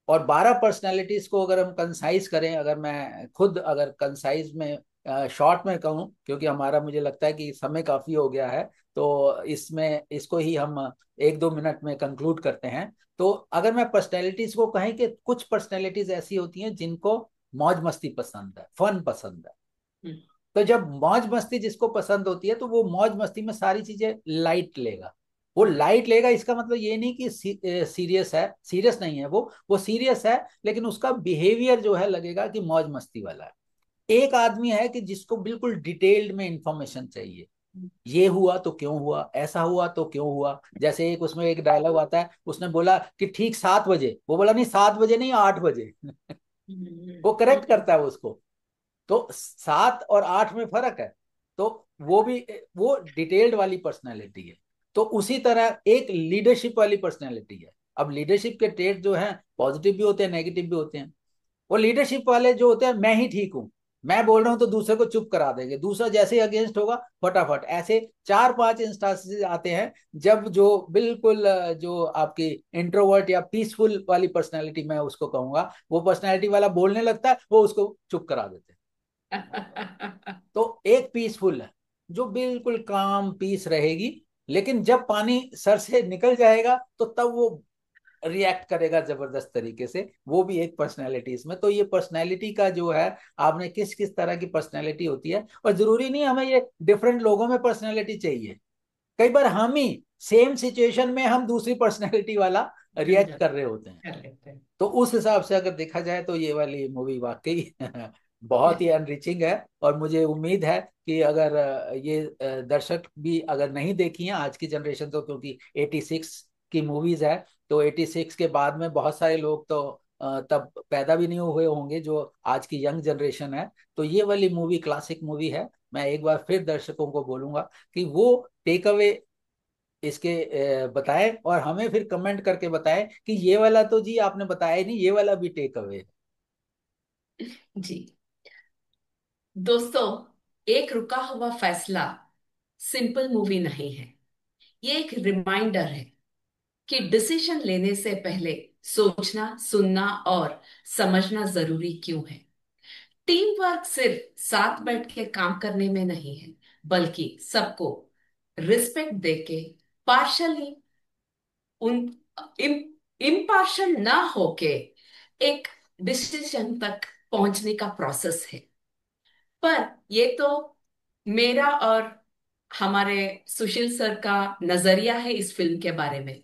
[SPEAKER 2] और 12 पर्सनैलिटीज को अगर हम कंसाइज करें, अगर मैं खुद अगर कंसाइज में शॉर्ट में कहूँ, क्योंकि हमारा मुझे लगता है कि समय काफी हो गया है, तो इसमें इसको ही हम 1-2 मिनट में कंक्लूड करते हैं। तो अगर मैं पर्सनैलिटीज को कहें कि कुछ पर्सनैलिटीज ऐसी होती हैं जिनको मौज मस्ती पसंद है, फन पसंद है।
[SPEAKER 1] हम्म।
[SPEAKER 2] तो जब मौज मस्ती जिसको पसंद होती है तो वो मौज मस्ती में सारी चीजें लाइट लेगा। वो
[SPEAKER 1] हम्म।
[SPEAKER 2] लाइट लेगा, इसका मतलब ये नहीं कि सीरियस है, सीरियस नहीं है, वो सीरियस है, लेकिन उसका बिहेवियर जो है लगेगा कि मौज मस्ती वाला है। एक आदमी है कि जिसको बिल्कुल डिटेल्ड में इंफॉर्मेशन चाहिए, ये हुआ तो क्यों हुआ, ऐसा हुआ तो क्यों हुआ। जैसे एक उसमें एक डायलॉग आता है, उसने बोला कि ठीक 7 बजे, वो बोला नहीं 7 बजे नहीं 8 बजे। वो करेक्ट करता है उसको। तो 7 और 8 में फर्क है। तो वो भी, वो डिटेल्ड वाली पर्सनैलिटी है। तो उसी तरह एक लीडरशिप वाली पर्सनैलिटी है। अब लीडरशिप के ट्रेट जो हैं पॉजिटिव भी होते हैं, नेगेटिव भी होते हैं। वो लीडरशिप वाले जो होते हैं, मैं ही ठीक हूं, मैं बोल रहा हूं तो दूसरे को चुप करा देंगे, दूसरा जैसे ही अगेंस्ट होगा फटाफट, ऐसे 4-5 इंस्टांसेस आते हैं जब जो बिल्कुल जो आपकी इंट्रोवर्ट या पीसफुल वाली पर्सनैलिटी, मैं उसको कहूंगा, वो पर्सनैलिटी वाला बोलने लगता है, वो उसको चुप करा देते हैं। तो एक पीसफुल है जो बिल्कुल काम पीस रहेगी, लेकिन जब पानी सर से निकल जाएगा तो तब वो रिएक्ट करेगा जबरदस्त तरीके से, वो भी एक पर्सनैलिटी इसमें। तो ये पर्सनैलिटी का जो है, आपने किस किस तरह की पर्सनैलिटी होती है, और जरूरी नहीं हमें ये डिफरेंट लोगों में पर्सनैलिटी चाहिए, कई बार हम ही सेम सिचुएशन में हम दूसरी पर्सनैलिटी वाला
[SPEAKER 1] बन
[SPEAKER 2] रिएक्ट कर
[SPEAKER 1] जाते,
[SPEAKER 2] रहे होते हैं।
[SPEAKER 1] कर लेते हैं।
[SPEAKER 2] तो उस हिसाब से अगर देखा जाए तो ये वाली मूवी वाकई बहुत ही अनरिचिंग है। और मुझे उम्मीद है कि अगर ये दर्शक भी अगर नहीं देखी हैं आज की जनरेशन, तो क्योंकि 86 की मूवीज है, तो 86 के बाद में बहुत सारे लोग तो तब पैदा भी नहीं हुए होंगे जो आज की यंग जनरेशन है। तो ये वाली मूवी क्लासिक मूवी है। मैं एक बार फिर दर्शकों को बोलूंगा कि वो टेक अवे इसके बताएं, और हमें फिर कमेंट करके बताएं कि ये वाला तो जी आपने बताया ही नहीं, ये वाला भी टेक अवे है।
[SPEAKER 1] जी दोस्तों, एक रुका हुआ फैसला सिंपल मूवी नहीं है। ये एक रिमाइंडर है कि डिसीजन लेने से पहले सोचना, सुनना और समझना जरूरी क्यों है। टीम वर्क सिर्फ साथ बैठ के काम करने में नहीं है, बल्कि सबको रिस्पेक्ट देके, पार्शली उन इम्पार्शल ना होके एक डिसीजन तक पहुंचने का प्रोसेस है। पर ये तो मेरा और हमारे सुशील सर का नजरिया है इस फिल्म के बारे में।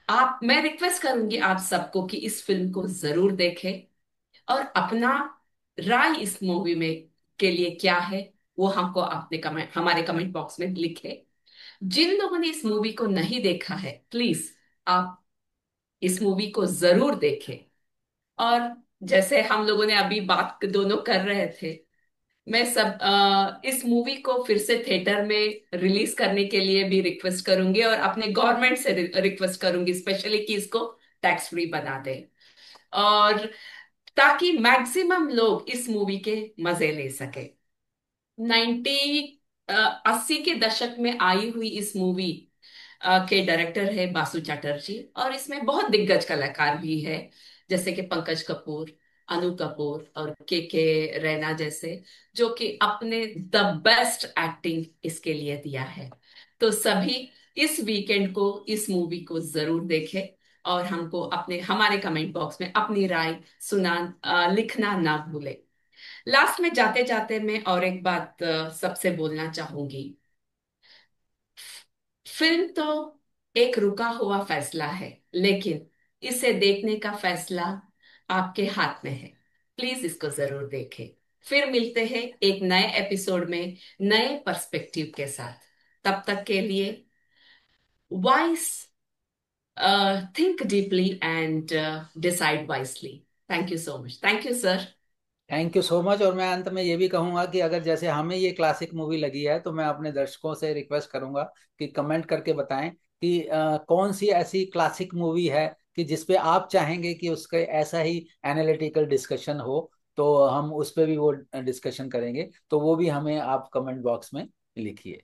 [SPEAKER 1] आप मैं रिक्वेस्ट करूंगी आप सबको कि इस फिल्म को जरूर देखें और अपना राय इस मूवी में के लिए क्या है वो हमको अपने कमेंट, हमारे कमेंट बॉक्स में लिखे। जिन लोगों ने इस मूवी को नहीं देखा है, प्लीज आप इस मूवी को जरूर देखें। और जैसे हम लोगों ने अभी बात दोनों कर रहे थे, मैं सब इस मूवी को फिर से थिएटर में रिलीज करने के लिए भी रिक्वेस्ट करूंगी और अपने गवर्नमेंट से रिक्वेस्ट करूंगी स्पेशली कि इसको टैक्स फ्री बना दे, और ताकि मैक्सिमम लोग इस मूवी के मजे ले सके। 80 के दशक में आई हुई इस मूवी के डायरेक्टर है बासु चैटर्जी, और इसमें बहुत दिग्गज कलाकार भी है जैसे कि पंकज कपूर, अनु कपूर और के रैना जैसे, जो कि अपने द बेस्ट एक्टिंग इसके लिए दिया है। तो सभी इस वीकेंड को इस मूवी को जरूर देखें, और हमको अपने हमारे कमेंट बॉक्स में अपनी राय लिखना ना भूलें। लास्ट में जाते जाते मैं और एक बात सबसे बोलना चाहूंगी। फिल्म तो एक रुका हुआ फैसला है, लेकिन इसे देखने का फैसला आपके हाथ में है। प्लीज इसको जरूर देखें। फिर मिलते हैं एक नए एपिसोड में नए पर्सपेक्टिव के साथ। तब तक के लिए vice think deeply and decide wisely. Thank you so much. Thank you sir.
[SPEAKER 2] Thank you so much. और मैं अंत में ये भी कहूंगा कि अगर जैसे हमें ये क्लासिक मूवी लगी है तो मैं अपने दर्शकों से रिक्वेस्ट करूंगा कि कमेंट करके बताएं कि कौन सी ऐसी क्लासिक मूवी है कि जिसपे आप चाहेंगे कि उसके ऐसा ही एनालिटिकल डिस्कशन हो, तो हम उस पे भी वो डिस्कशन करेंगे। तो वो भी हमें आप कमेंट बॉक्स में लिखिए।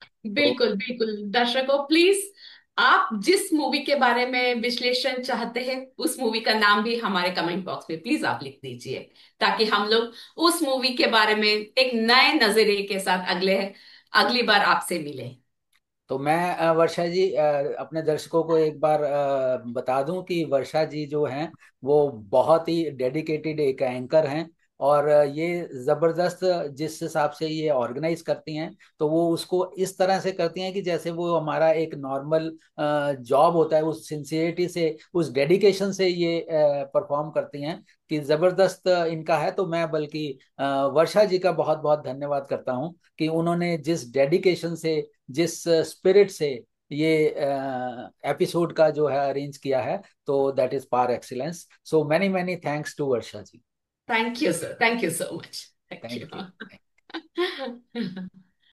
[SPEAKER 2] तो
[SPEAKER 1] बिल्कुल बिल्कुल, दर्शकों प्लीज, आप जिस मूवी के बारे में विश्लेषण चाहते हैं उस मूवी का नाम भी हमारे कमेंट बॉक्स में प्लीज आप लिख दीजिए, ताकि हम लोग उस मूवी के बारे में एक नए नजरिए के साथ अगली बार आपसे मिले।
[SPEAKER 2] तो मैं वर्षा जी अपने दर्शकों को एक बार बता दूं कि वर्षा जी जो हैं वो बहुत ही डेडिकेटेड एक एंकर हैं। और ये जबरदस्त जिस हिसाब से ये ऑर्गेनाइज करती हैं, तो वो उसको इस तरह से करती हैं कि जैसे वो हमारा एक नॉर्मल जॉब होता है, उस सिंसियरिटी से, उस डेडिकेशन से ये परफॉर्म करती हैं कि जबरदस्त इनका है। तो मैं बल्कि वर्षा जी का बहुत बहुत धन्यवाद करता हूं कि उन्होंने जिस डेडिकेशन से, जिस स्पिरिट से ये एपिसोड का जो है अरेंज किया है, तो that is par excellence. So many many thanks to Varsha ji.
[SPEAKER 1] Thank you sir, thank you so much, thank
[SPEAKER 2] thank you.
[SPEAKER 1] You.